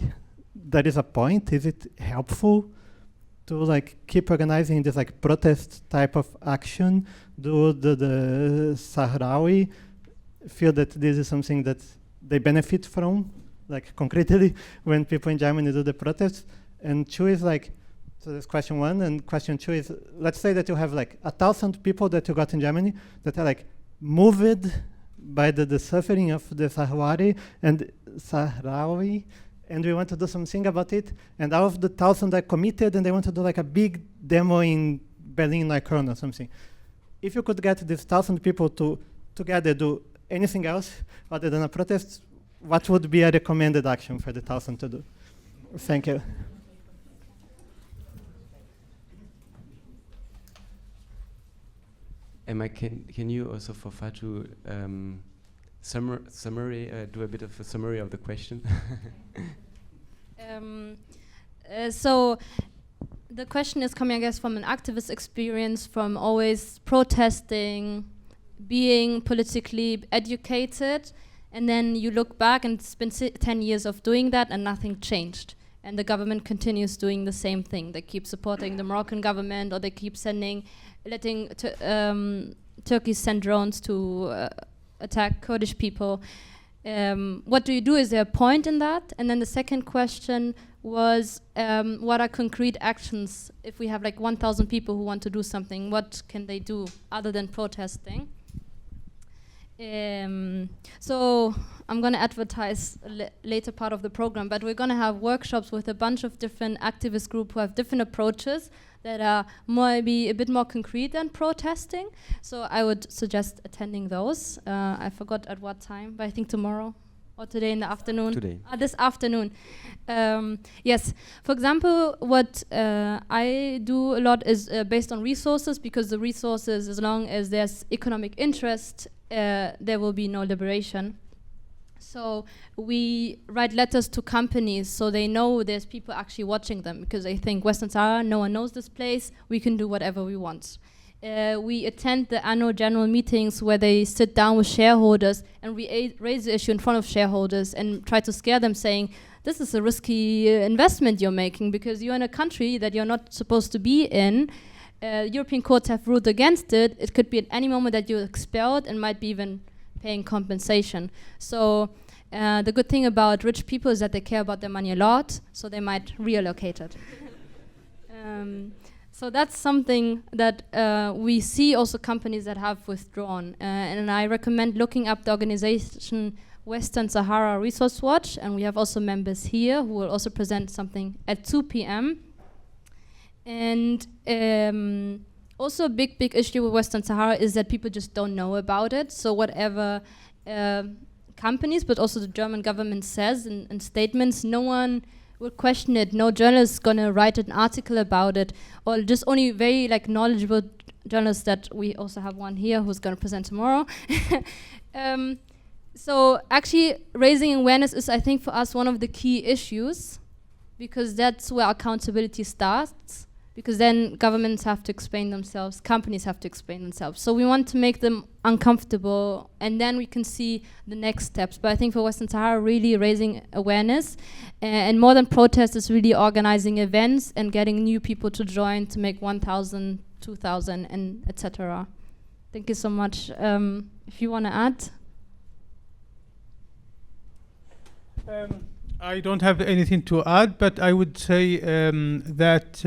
there is a point? Is it helpful to like keep organizing this like protest type of action? Do the Sahraui feel that this is something that they benefit from, like concretely, when people in Germany do the protests? And two is like, so that's question one, and question two is, let's say that you have like 1,000 people that you got in Germany that are like moved by the suffering of the Sahraui, and we want to do something about it, and out of the 1,000 are committed, and they want to do like a big demo in Berlin or Cologne or something. If you could get these 1,000 people to together do anything else other than a protest, what would be a recommended action for the 1,000 to do? Thank you. Emma, can you also for Fatou do a bit of a summary of the question? So the question is coming, I guess, from an activist experience, from always protesting, being politically educated, and then you look back and it's been 10 years of doing that and nothing changed. And the government continues doing the same thing. They keep supporting the Moroccan government, or they keep letting Turkey send drones to attack Kurdish people. What do you do? Is there a point in that? And then the second question was, what are concrete actions if we have like 1,000 people who want to do something? What can they do other than protesting? So I'm going to advertise later part of the program, but we're going to have workshops with a bunch of different activist groups who have different approaches that are maybe a bit more concrete than protesting. So I would suggest attending those. I forgot at what time, but I think tomorrow or today in the afternoon. Today. This afternoon. Yes. For example, what I do a lot is based on resources, because the resources, as long as there's economic interest, there will be no liberation. So we write letters to companies so they know there's people actually watching them, because they think Western Sahara, no one knows this place, we can do whatever we want. We attend the annual general meetings where they sit down with shareholders and we raise the issue in front of shareholders and try to scare them, saying, this is a risky investment you're making because you're in a country that you're not supposed to be in. European courts have ruled against it. It could be at any moment that you're expelled and might be even paying compensation. So the good thing about rich people is that they care about their money a lot, so they might reallocate it. So that's something that we see also companies that have withdrawn. And I recommend looking up the organization Western Sahara Resource Watch, and we have also members here who will also present something at 2 p.m. And also a big issue with Western Sahara is that people just don't know about it. So whatever companies, but also the German government says in statements, no one will question it. No journalist is going to write an article about it, or just only very like knowledgeable journalists that we also have one here who's going to present tomorrow. So actually raising awareness is, I think, for us one of the key issues, because that's where accountability starts, because then governments have to explain themselves, companies have to explain themselves. So we want to make them uncomfortable, and then we can see the next steps. But I think for Western Sahara, really raising awareness, and more than protest is really organizing events and getting new people to join to make 1,000, 2,000, and etc. Thank you so much. If you want to add. I don't have anything to add, but I would say that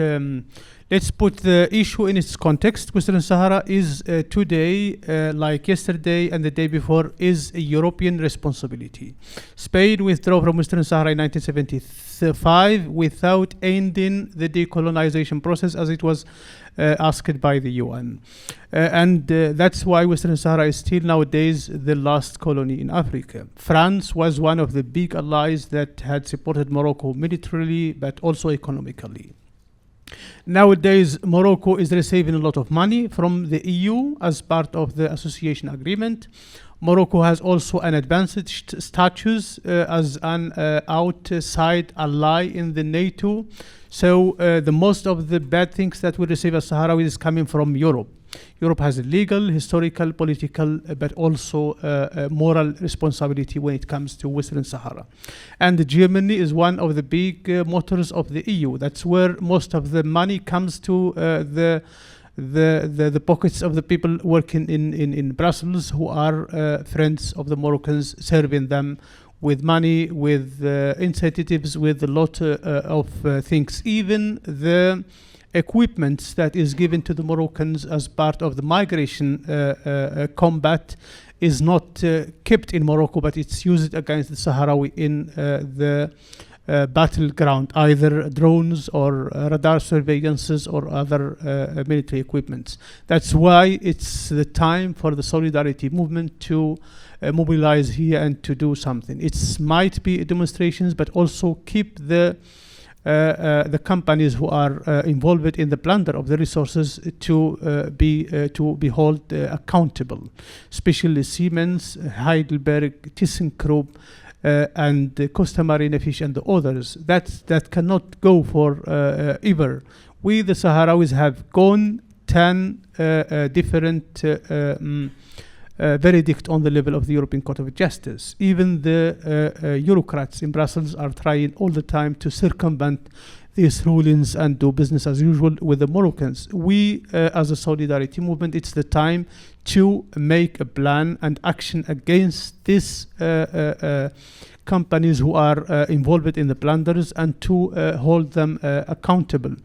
Let's put the issue in its context. Western Sahara is today, like yesterday and the day before, is a European responsibility. Spain withdrew from Western Sahara in 1975 without ending the decolonization process as it was asked by the UN. And that's why Western Sahara is still nowadays the last colony in Africa. France was one of the big allies that had supported Morocco militarily, but also economically. Nowadays, Morocco is receiving a lot of money from the EU as part of the association agreement. Morocco has also an advantaged status as an outside ally in the NATO. So the most of the bad things that we receive as Sahrawis is coming from Europe. Europe has a legal, historical, political, but also moral responsibility when it comes to Western Sahara. And Germany is one of the big motors of the EU. That's where most of the money comes to the pockets of the people working in Brussels, who are friends of the Moroccans, serving them with money, with incentives, with a lot of things. Even the equipment that is given to the Moroccans as part of the migration combat is not kept in Morocco, but it's used against the Sahrawi in the battleground, either drones or radar surveillances or other military equipments. That's why it's the time for the solidarity movement to mobilize here and to do something. It might be demonstrations, but also keep the companies who are involved in the plunder of the resources to be held accountable, especially Siemens, Heidelberg, ThyssenKrupp, and Costa Marina Fish and the others. That cannot go for ever. We, the Sahrawis, have gone 10 different verdict on the level of the European Court of Justice. Even the bureaucrats in Brussels are trying all the time to circumvent these rulings and do business as usual with the Moroccans. We, as a solidarity movement, it's the time to make a plan and action against these companies who are involved in the plunders and to hold them accountable.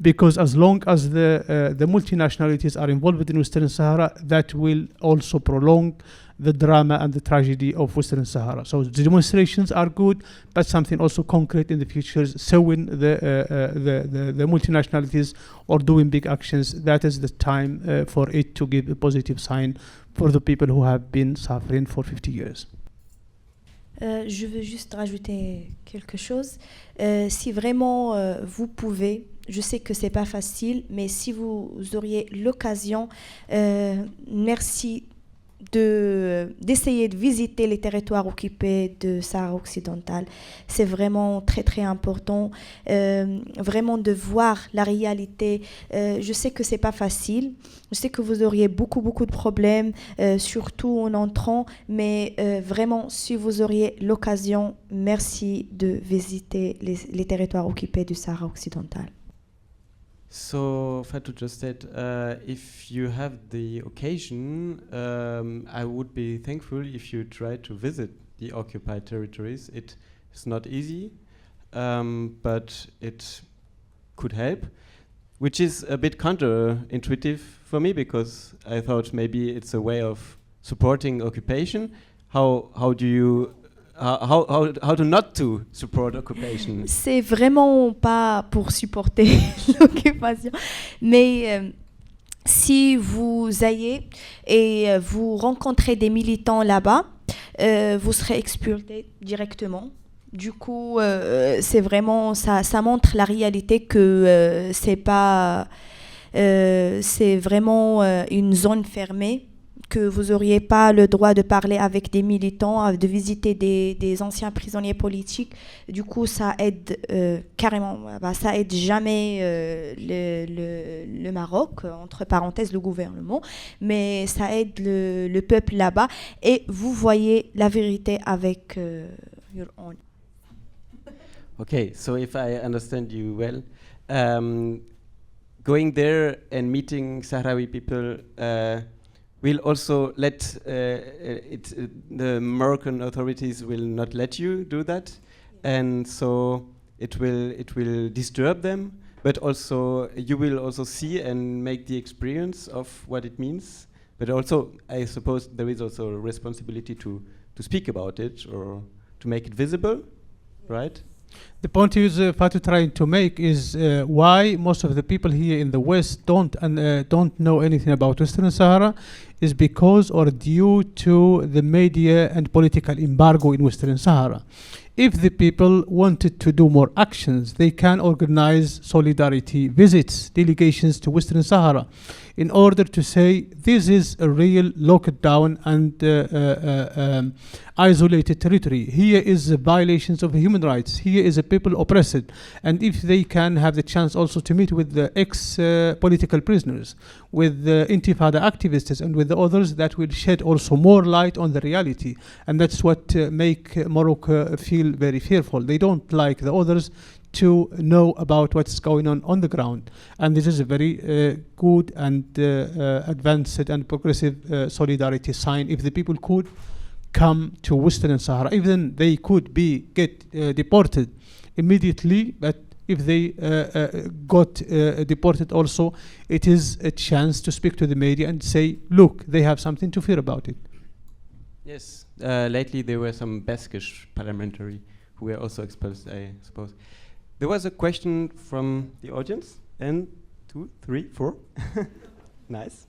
Because as long as the multinationalities are involved in Western Sahara, that will also prolong the drama and the tragedy of Western Sahara. So the demonstrations are good, but something also concrete in the future, showing the multinationalities or doing big actions. That is the time for it to give a positive sign for the people who have been suffering for 50 years. Je veux juste rajouter quelque chose. Si vraiment vous pouvez, je sais que c'est pas facile, mais si vous auriez l'occasion, merci d'essayer de visiter les territoires occupés de Sahara occidentale. C'est vraiment très très important, vraiment de voir la réalité. Je sais que c'est pas facile, je sais que vous auriez beaucoup de problèmes, surtout en entrant, mais vraiment si vous auriez l'occasion, merci de visiter les territoires occupés du Sahara occidental. So Fatou just said, if you have the occasion, I would be thankful if you try to visit the occupied territories. It is not easy, but it could help, which is a bit counterintuitive for me, because I thought maybe it's a way of supporting occupation. How do you how to not to support occupation? C'est vraiment pas pour supporter l'occupation, mais si vous allez et vous rencontrez des militants là-bas, vous serez expulsé directement. Du coup, c'est vraiment ça montre la réalité que c'est vraiment une zone fermée, que vous n'auriez pas le droit de parler avec des militants, de visiter des anciens prisonniers politiques. Du coup, ça aide carrément, ça aide jamais le Maroc, entre parenthèses le gouvernement, mais ça aide le peuple là-bas, et vous voyez la vérité avec your own. Okay, so if I understand you well, going there and meeting Sahrawi people will also let the Moroccan authorities will not let you do that, and so it will disturb them. but also you will also see and make the experience of what it means. But also, I suppose there is also a responsibility to speak about it or to make it visible, right? The point is, Fatou trying to make is why most of the people here in the West don't know anything about Western Sahara is because or due to the media and political embargo in Western Sahara. If the people wanted to do more actions, they can organize solidarity visits, delegations to Western Sahara, in order to say this is a real locked down and isolated territory. Here is violations of human rights. Here is a people oppressed. And if they can have the chance also to meet with the ex-political prisoners, with the Intifada activists and with the others, that will shed also more light on the reality. And that's what make Morocco feel very fearful. They don't like the others to know about what's going on the ground. And this is a very good and advanced and progressive solidarity sign. If the people could come to Western Sahara, even they could get deported immediately, but if they got deported also, it is a chance to speak to the media and say, look, they have something to fear about it. Yes, lately there were some Baskish parliamentary who were also expelled, I suppose. There was a question from the audience, and 2, 3, 4. Nice.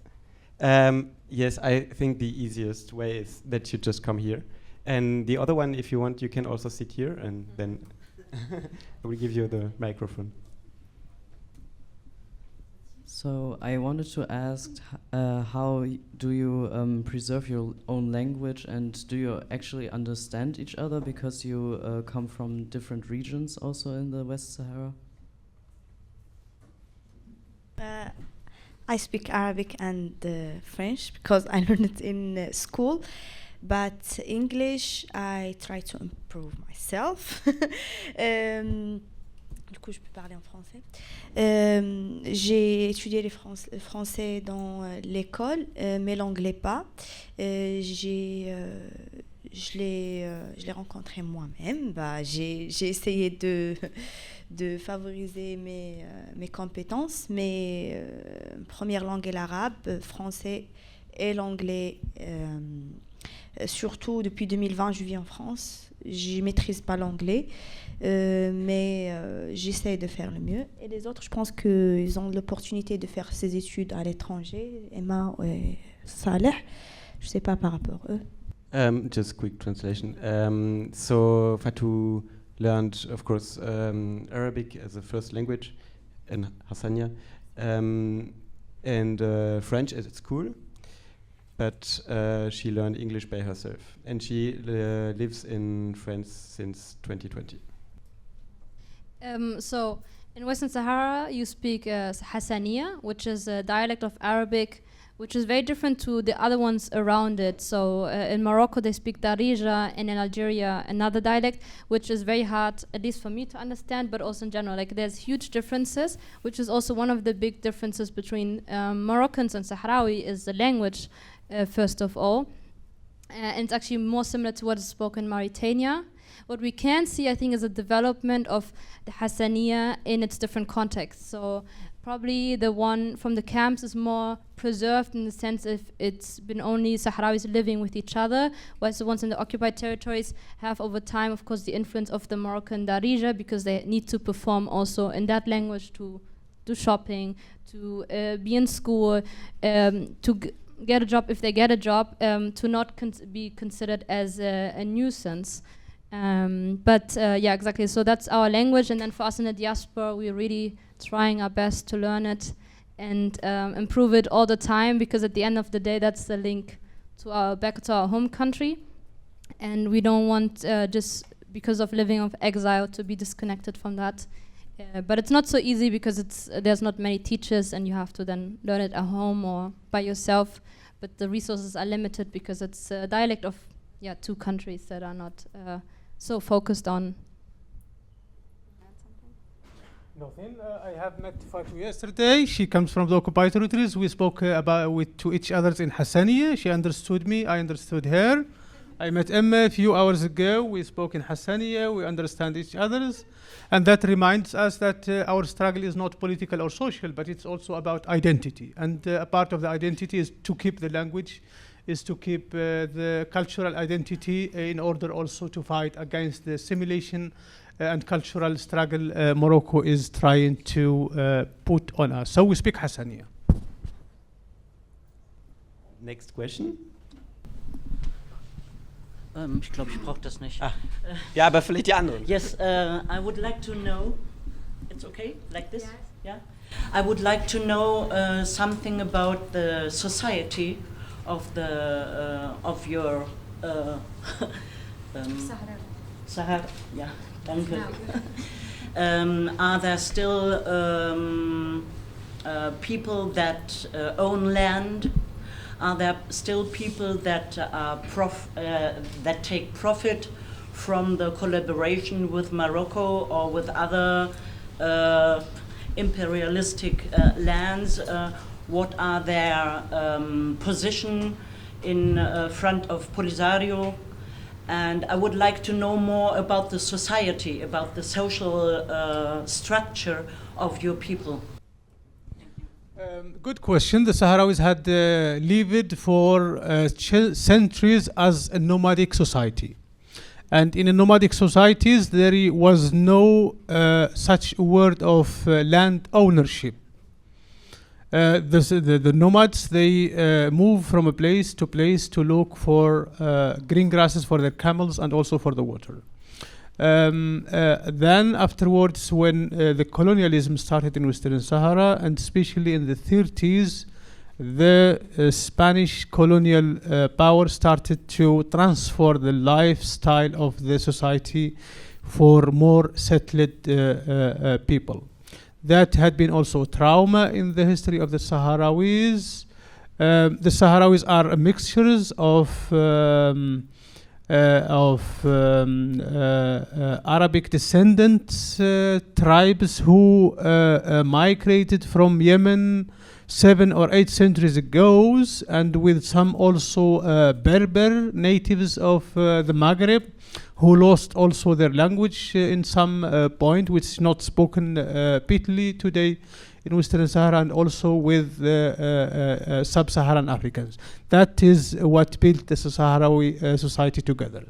Yes, I think the easiest way is that you just come here. And the other one, if you want, you can also sit here, and then I will give you the microphone. So I wanted to ask, how do you preserve your own language, and do you actually understand each other because you come from different regions also in the West Sahara? I speak Arabic and French because I learned it in school, but English I try to improve myself. Du coup, je peux parler en français. J'ai étudié le français dans l'école, mais l'anglais pas. Je l'ai rencontré moi-même. J'ai essayé de favoriser mes compétences. Mais première langue est l'arabe, français et l'anglais. Surtout depuis 2020, je vis en France. Je ne maîtrise pas l'anglais, mais j'essaie de faire le mieux. Et les autres, je pense qu'ils ont l'opportunité de faire ces études à l'étranger. Emma et Saleh, je ne sais pas par rapport à eux. Just quick translation. So Fatou learned, of course, Arabic as a first language in Hassania, and French at school. But she learned English by herself, and she lives in France since 2020. So in Western Sahara, you speak Hassaniya, which is a dialect of Arabic, which is very different to the other ones around it. So in Morocco, they speak Darija, and in Algeria, another dialect, which is very hard, at least for me to understand, but also in general. Like, there's huge differences, which is also one of the big differences between Moroccans and Sahrawi is the language. First of all, and it's actually more similar to what is spoken in Mauritania. What we can see, I think, is a development of the Hassaniya in its different contexts. So probably the one from the camps is more preserved in the sense if it's been only Sahrawis living with each other, whereas the ones in the occupied territories have over time, of course, the influence of the Moroccan Darija, because they need to perform also in that language to do shopping, to be in school, to get a job if they get a job, to not be considered as a nuisance. Yeah, exactly. So that's our language, and then for us in the diaspora, we're really trying our best to learn it and improve it all the time, because at the end of the day, that's the link to back to our home country, and we don't want just because of living of exile to be disconnected from that. But it's not so easy because there's not many teachers, and you have to then learn it at home or by yourself. But the resources are limited because it's a dialect of two countries that are not so focused on. Nothing. I have met Fatou yesterday. She comes from the occupied territories. We spoke to each other in Hassaniya. She understood me. I understood her. I met Emma a few hours ago. We spoke in Hassaniya. We understand each other's. And that reminds us that our struggle is not political or social, but it's also about identity. And a part of the identity is to keep the language, is to keep the cultural identity in order also to fight against the assimilation and cultural struggle Morocco is trying to put on us. So we speak Hassaniya. Next question. Ich glaube, ich brauche das nicht. Ja, aber vielleicht die anderen. Yes, I would like to know. It's okay, like this? Yes. Yeah. I would like to know something about the society of the of your Sahara. Yeah, danke. Are there still people that own land? Are there still people that that take profit from the collaboration with Morocco or with other imperialistic lands? What are their position in front of Polisario? And I would like to know more about the society, about the social structure of your people. Good question. The Sahrawis had lived for centuries as a nomadic society. And in a nomadic societies, there was no such word of land ownership. The nomads, they move from a place to look for green grasses for their camels and also for the water. Then afterwards, when the colonialism started in Western Sahara, and especially in the 30s, the Spanish colonial power started to transfer the lifestyle of the society for more settled people. That had been also a trauma in the history of the Sahrawis. The Sahrawis are mixtures of Arabic descendants, tribes who migrated from Yemen 7 or 8 centuries ago, and with some also Berber natives of the Maghreb, who lost also their language in some point, which is not spoken pitly today in Western Sahara, and also with sub-Saharan Africans. That is what built the Sahrawi society together.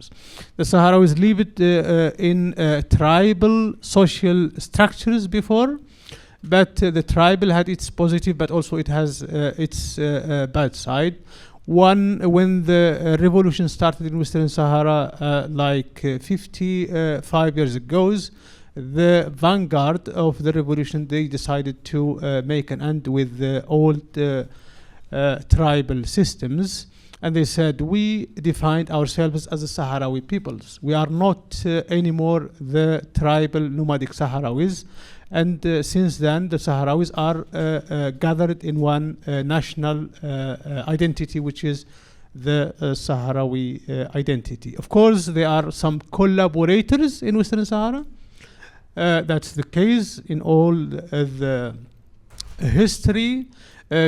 The Sahrawis lived in tribal social structures before, but the tribal had its positive, but also it has its bad side. When the revolution started in Western Sahara, like 55 years ago, the vanguard of the revolution, they decided to make an end with the old tribal systems, and they said, we defined ourselves as the Sahrawi peoples. We are not anymore the tribal nomadic Sahrawis, and since then the Sahrawis are gathered in one national identity, which is the Sahrawi identity. Of course, there are some collaborators in Western Sahara. That's the case in all the history.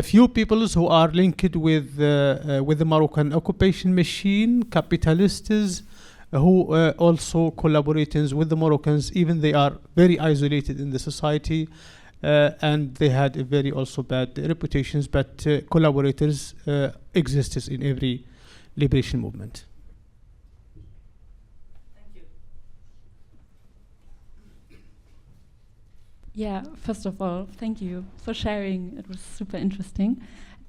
Few peoples who are linked with the Moroccan occupation machine, capitalists, who also collaborating with the Moroccans, even they are very isolated in the society, and they had a very also bad reputations, but collaborators existed in every liberation movement. Yeah, first of all, thank you for sharing. It was super interesting.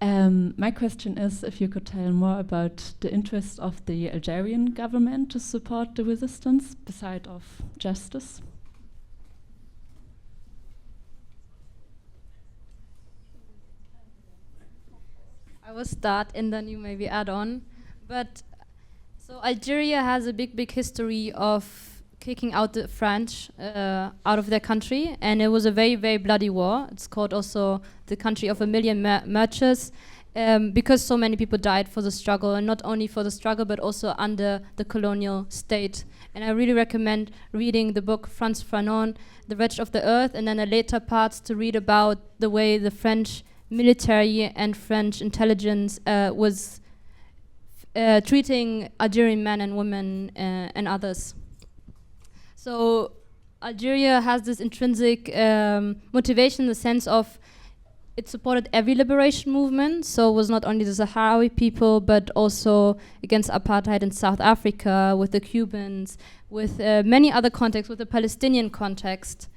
My question is if you could tell more about the interest of the Algerian government to support the resistance, beside of justice. I will start and then you maybe add on. But so Algeria has a big history of kicking out the French out of their country, and it was a very bloody war. It's called also the country of a million martyrs, because so many people died for the struggle, and not only for the struggle but also under the colonial state. And I really recommend reading the book Frantz Fanon, The Wretch of the Earth, and then the later parts to read about the way the French military and French intelligence was treating Algerian men and women and others. So Algeria has this intrinsic motivation in the sense of it supported every liberation movement, so it was not only the Sahrawi people, but also against apartheid in South Africa, with the Cubans, with many other contexts, with the Palestinian context.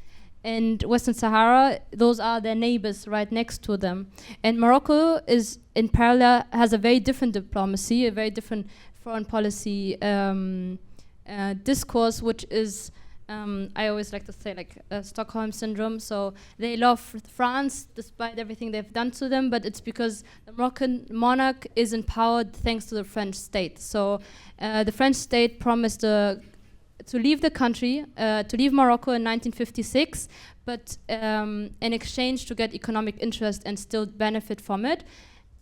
And Western Sahara, those are their neighbors right next to them. And Morocco is, in parallel, has a very different diplomacy, a very different foreign policy discourse, which is, I always like to say, like Stockholm syndrome. So they love France despite everything they've done to them, but it's because the Moroccan monarch is empowered thanks to the French state. So the French state promised to leave the country, to leave Morocco in 1956, but in exchange to get economic interest and still benefit from it.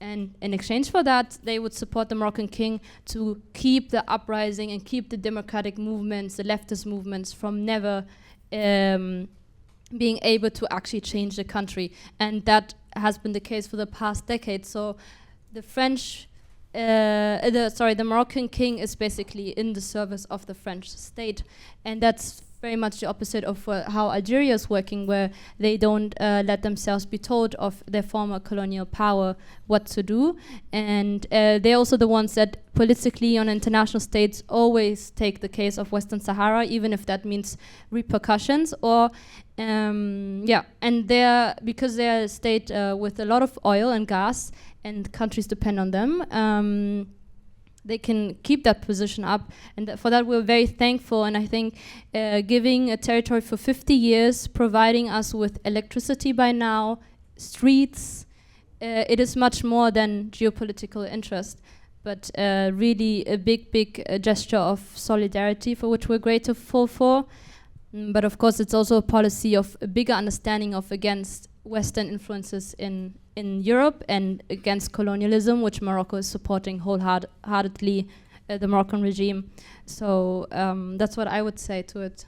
And in exchange for that, they would support the Moroccan king to keep the uprising and keep the democratic movements, the leftist movements, from never being able to actually change the country. And that has been the case for the past decade. So the the Moroccan king is basically in the service of the French state. And that's very much the opposite of how Algeria is working, where they don't let themselves be told of their former colonial power what to do. And they're also the ones that politically on international states always take the case of Western Sahara, even if that means repercussions. Or and because they're a state with a lot of oil and gas and countries depend on them, they can keep that position up, and for that we're very thankful. And I think giving a territory for 50 years, providing us with electricity by now, streets, it is much more than geopolitical interest, but really a big gesture of solidarity for which we're grateful for. But of course it's also a policy of a bigger understanding of against Western influences in Europe and against colonialism, which Morocco is supporting wholeheartedly, the Moroccan regime. So that's what I would say to it.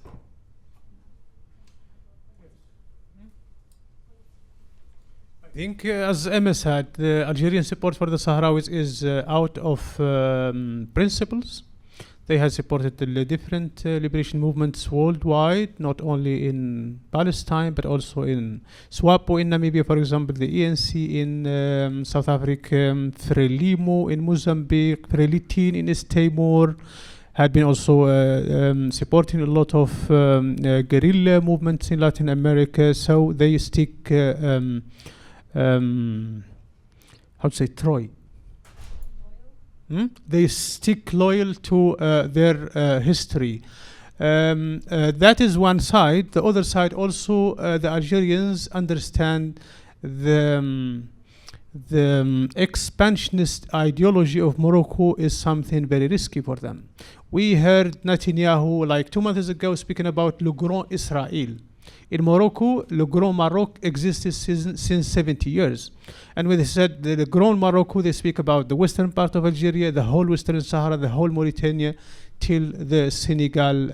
I think, as Emma said, the Algerian support for the Sahrawis is out of principles. They have supported the different liberation movements worldwide, not only in Palestine, but also in SWAPO in Namibia, for example, the ANC in South Africa, Frelimo in Mozambique, Frelitin in East Timor, had been also supporting a lot of guerrilla movements in Latin America. So they stick, how to say, Troy. They stick loyal to their history. That is one side. The other side also, the Algerians understand the expansionist ideology of Morocco is something very risky for them. We heard Netanyahu like 2 months ago speaking about Le Grand Israel. In Morocco, Le Grand Maroc existed since 70 years. And when they said the Grand Morocco, they speak about the western part of Algeria, the whole Western Sahara, the whole Mauritania, till the Senegal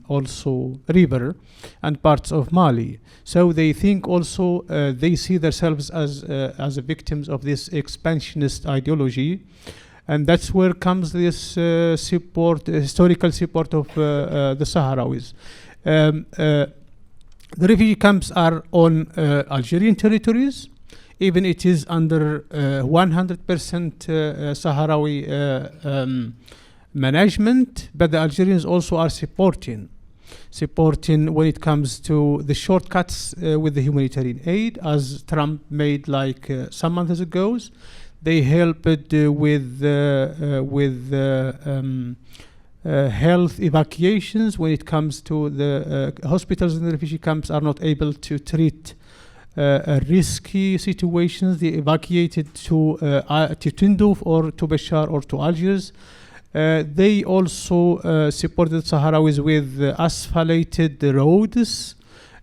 also river and parts of Mali. So they think also they see themselves as victims of this expansionist ideology. And that's where comes this historical support of the Sahrawis. The refugee camps are on Algerian territories, even it is under 100% Sahrawi management, but the Algerians also are supporting when it comes to the shortcuts with the humanitarian aid, as Trump made like some months ago. They helped with health evacuations when it comes to the hospitals in the refugee camps are not able to treat risky situations. They evacuated to Tindouf or to Bashar or to Algiers. They also supported Sahrawis with asphalted roads,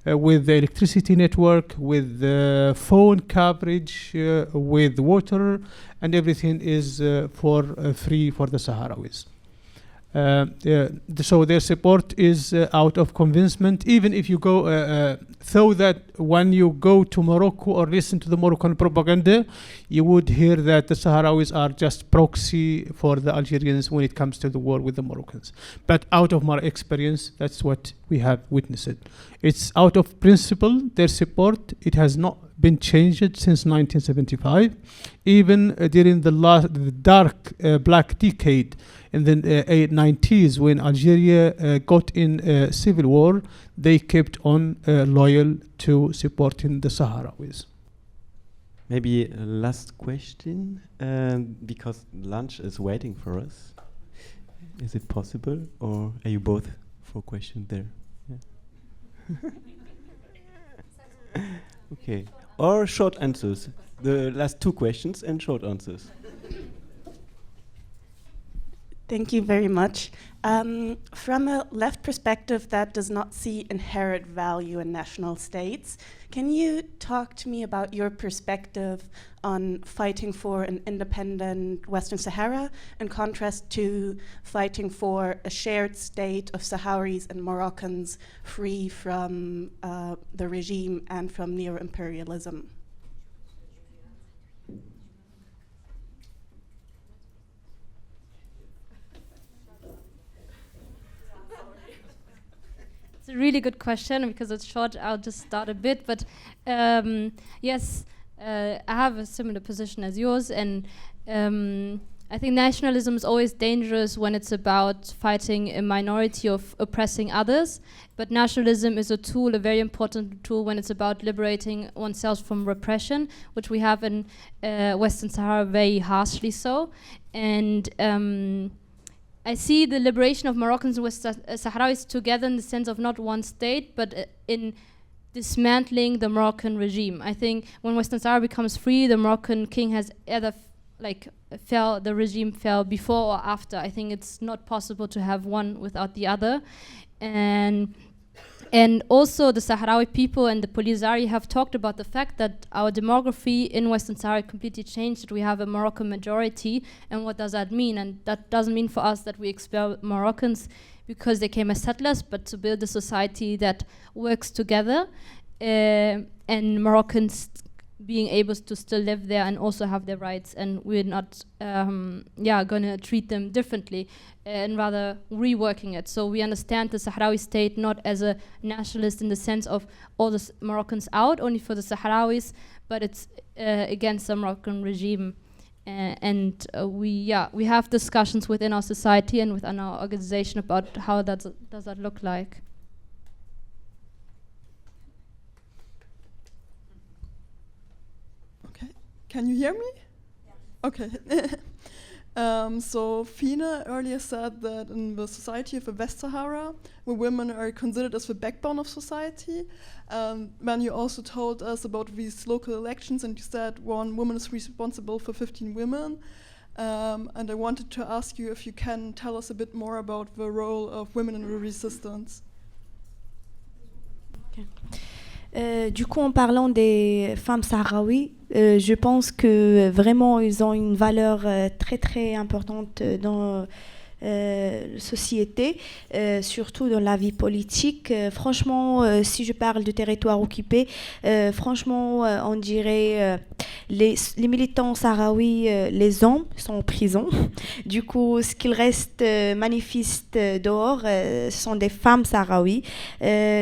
with the electricity network, with phone coverage, with water, and everything is for free for the Sahrawis. So their support is out of convincement. Even if you go so that when you go to Morocco or listen to the Moroccan propaganda, you would hear that the Sahrawis are just proxy for the Algerians when it comes to the war with the Moroccans. But out of my experience, that's what we have witnessed. It's out of principle, their support. It has not been changed since 1975. Even during the dark black decade in the 90s, when Algeria got in civil war, they kept on loyal to supporting the Sahrawis. Maybe a last question, because lunch is waiting for us. Is it possible, or are you both for question there? Yeah. Okay, or short answers. The last two questions and short answers. Thank you very much. From a left perspective that does not see inherent value in national states, can you talk to me about your perspective on fighting for an independent Western Sahara in contrast to fighting for a shared state of Sahrawis and Moroccans free from the regime and from neo-imperialism? A really good question. Because it's short, I'll just start a bit, but yes, I have a similar position as yours, and I think nationalism is always dangerous when it's about fighting a minority of oppressing others, but nationalism is a tool, a very important tool, when it's about liberating oneself from repression, which we have in Western Sahara very harshly so. And I see the liberation of Moroccans and West Sahrawis together in the sense of not one state, but in dismantling the Moroccan regime. I think when Western Sahara becomes free, the Moroccan king has either the regime fell before or after. I think it's not possible to have one without the other. And also the Sahrawi people and the Polisario have talked about the fact that our demography in Western Sahara completely changed, that we have a Moroccan majority, and what does that mean? And that doesn't mean for us that we expel Moroccans because they came as settlers, but to build a society that works together, and Moroccans being able to still live there and also have their rights, and we're not gonna treat them differently and rather reworking it. So we understand the Sahrawi state not as a nationalist in the sense of all the Moroccans out, only for the Sahrawis, but it's against the Moroccan regime. We have discussions within our society and within our organization about how does that look like. Can you hear me? Yeah. Okay. So Fina earlier said that in the society of the West Sahara, where women are considered as the backbone of society, then you also told us about these local elections, and you said one woman is responsible for 15 women. And I wanted to ask you if you can tell us a bit more about the role of women in the resistance. Okay. Du coup, en parlant des femmes sahraouis, je pense que vraiment ils ont une valeur très très importante dans la société, surtout dans la vie politique. Franchement, si je parle de territoire occupé, franchement, on dirait les militants sahraouis, les hommes sont en prison. Du coup, ce qu'il reste manifeste dehors, ce sont des femmes sahraouis.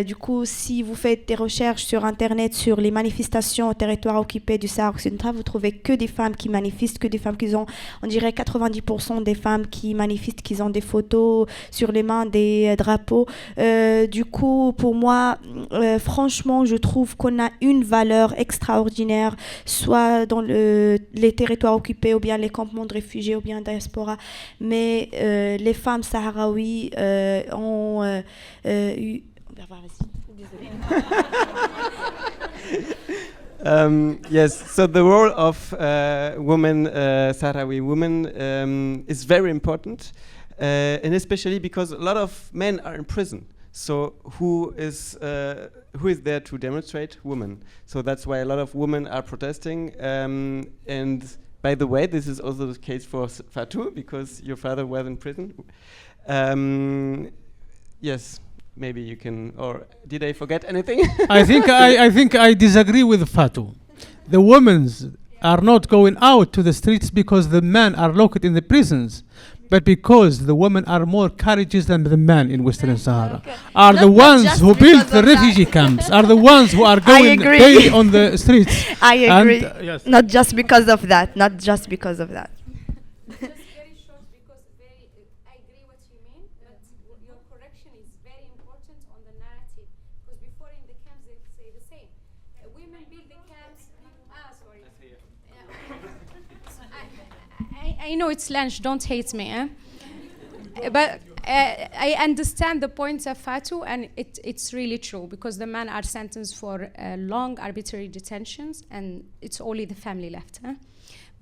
Du coup, si vous faites des recherches sur Internet sur les manifestations au territoire occupé du Sahara occidental, vous trouvez que des femmes qui manifestent, que des femmes qui ont, on dirait 90% des femmes qui manifestent, qui ont des photos sur les mains, des drapeaux. Du coup, pour moi, franchement, je trouve qu'on a une valeur extraordinaire, soit dans les territoires occupés, ou bien les campements de réfugiés, ou bien Diaspora. Mais les femmes sahraouis ont eu... Yes, so the role of women, Sahrawi women, is very important, and especially because a lot of men are in prison. So who is there to demonstrate? Women. So that's why a lot of women are protesting. And by the way, this is also the case for Fatou, because your father was in prison. Yes, maybe you can, or did I forget anything? I think I disagree with Fatou. The women are not going out to the streets because the men are locked in the prisons, but because the women are more courageous than the men in Western Sahara. Are the ones who built the refugee camps, are the ones who are going daily on the streets. I agree. And, yes. Not just because of that. Not just because of that. Just very short, because I agree what you mean, but your correction is very important on the narrative. Because before in the camps they say the same. Women build the camps. Sorry. I know it's lunch. Don't hate me, but I understand the point of Fatou, and it's really true, because the men are sentenced for long arbitrary detentions, and it's only the family left.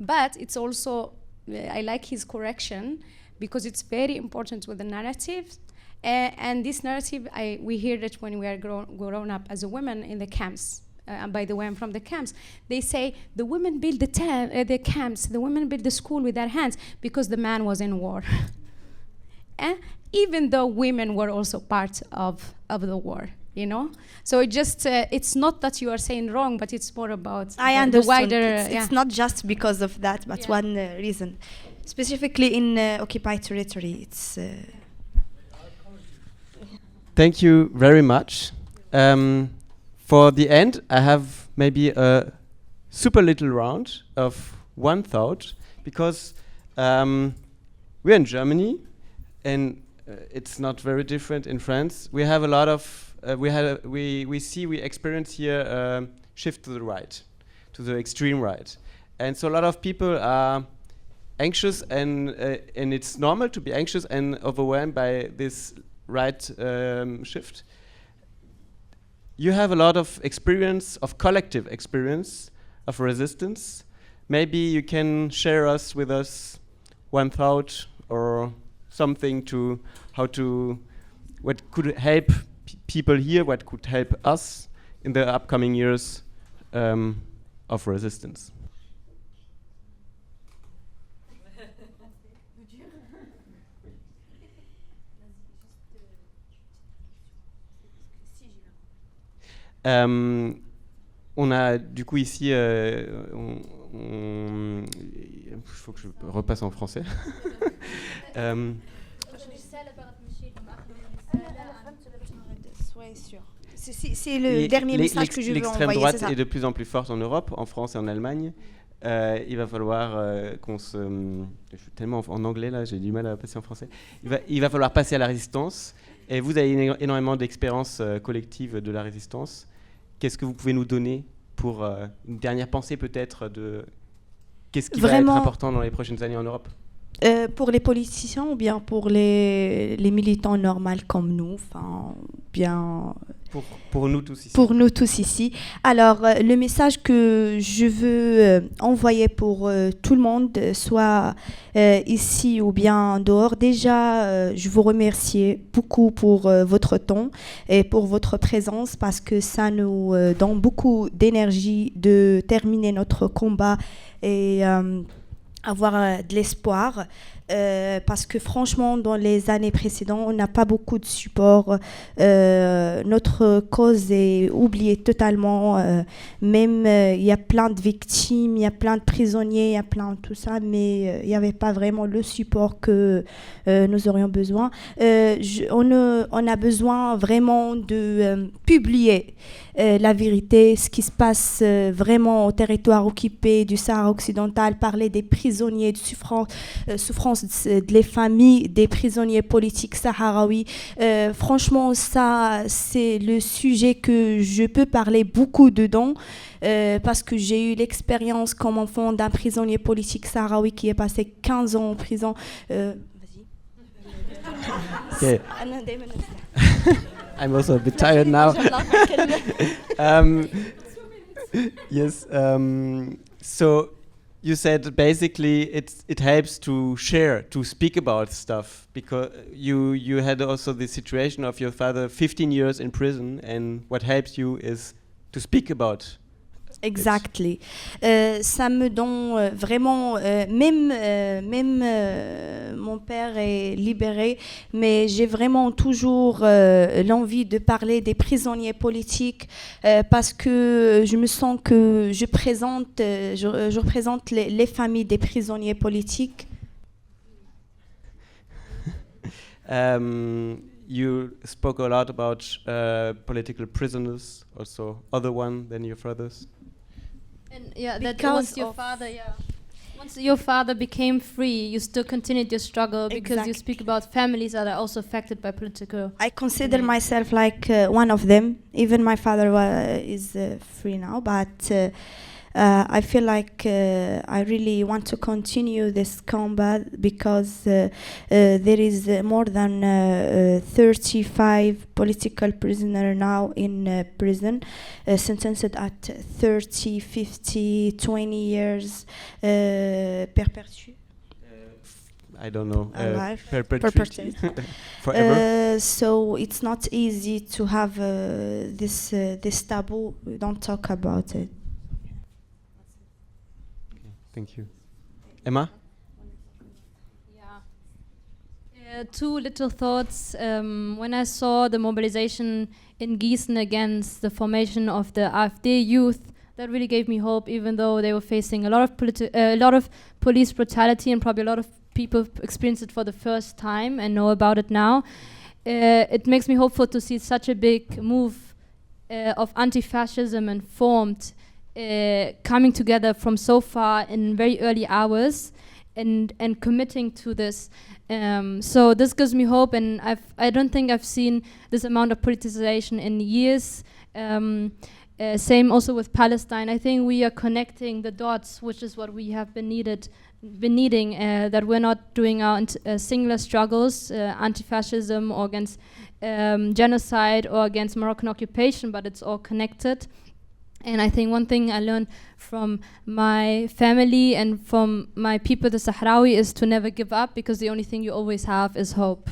But it's also, I like his correction, because it's very important with the narrative. And this narrative, we hear it when we are grown up as a woman in the camps. And by the way, I'm from the camps. They say the women build the camps, the women build the school with their hands because the man was in war. Even though women were also part of the war, you know? So it just, it's not that you are saying wrong, but it's more about the wider... It's not just because of that, but one reason. Specifically in occupied territory, it's... Thank you very much. For the end, I have maybe a super little round of one thought, because we're in Germany, and it's not very different in France. We have a lot of we experience here a shift to the right, to the extreme right, and so a lot of people are anxious, and it's normal to be anxious and overwhelmed by this right shift. You have a lot of experience, of collective experience, of resistance. Maybe you can share with us one thought or something to what could help people here, what could help us in the upcoming years of resistance. On a du coup ici, il faut que je repasse en français. C'est le dernier message que je veux envoyer. L'extrême droite est de plus en plus forte en Europe, en France et en Allemagne. Il va falloir qu'on se... Je suis tellement en anglais là, j'ai du mal à passer en français. Il va falloir passer à la résistance. Et vous avez énormément d'expérience collective de la résistance. Qu'est-ce que vous pouvez nous donner pour une dernière pensée peut-être de qu'est-ce qui va être important dans les prochaines années en Europe? Pour les politiciens ou bien pour les militants normaux comme nous, enfin bien pour nous tous ici. Pour nous tous ici. Alors le message que je veux envoyer pour tout le monde, soit ici ou bien dehors, déjà je vous remercie beaucoup pour votre temps et pour votre présence, parce que ça nous donne beaucoup d'énergie de terminer notre combat et avoir de l'espoir, parce que franchement dans les années précédentes on n'a pas beaucoup de support, notre cause est oubliée totalement, même il y a plein de victimes, il y a plein de prisonniers, il y a plein de tout ça, mais il n'y avait pas vraiment le support que nous aurions besoin. On a besoin vraiment de publier la vérité, ce qui se passe vraiment au territoire occupé du Sahara occidental, parler des prisonniers, de souffrance des familles des prisonniers politiques sahraouis. Franchement, ça, c'est le sujet que je peux parler beaucoup dedans, parce que j'ai eu l'expérience comme enfant d'un prisonnier politique sahraoui qui est passé 15 ans en prison. Okay. I'm also a bit tired now. Yes. So you said basically it helps to share, to speak about stuff, because you had also the situation of your father 15 years in prison, and what helps you is to speak about Exactly. Ça me donne vraiment, même mon père est libéré, mais j'ai vraiment toujours l'envie de parler des prisonniers politiques parce que je me sens que je représente les familles des prisonniers politiques. You spoke a lot about political prisoners, also other one than your brothers. And yeah, that Because once your father, once your father became free, you still continued your struggle because you speak about families that are also affected by political. I consider myself like one of them. Even my father is free now, but I feel like I really want to continue this combat because there is more than 35 political prisoners now in prison, sentenced at 30, 50, 20 years perpetuity. I don't know. Perpetuity. Forever. So it's not easy to have this taboo. We don't talk about it. Thank you. Emma? Yeah. Two little thoughts. When I saw the mobilization in Gießen against the formation of the AfD youth, that really gave me hope, even though they were facing a lot of police brutality, and probably a lot of people experience it for the first time and know about it now. It makes me hopeful to see such a big move of anti-fascism and formed coming together from so far in very early hours and committing to this. So this gives me hope, and I don't think I've seen this amount of politicization in years. Same also with Palestine. I think we are connecting the dots, which is what we have been needing, that we're not doing our singular struggles, anti-fascism or against genocide or against Moroccan occupation, but it's all connected. And I think one thing I learned from my family and from my people, the Sahrawi, is to never give up, because the only thing you always have is hope.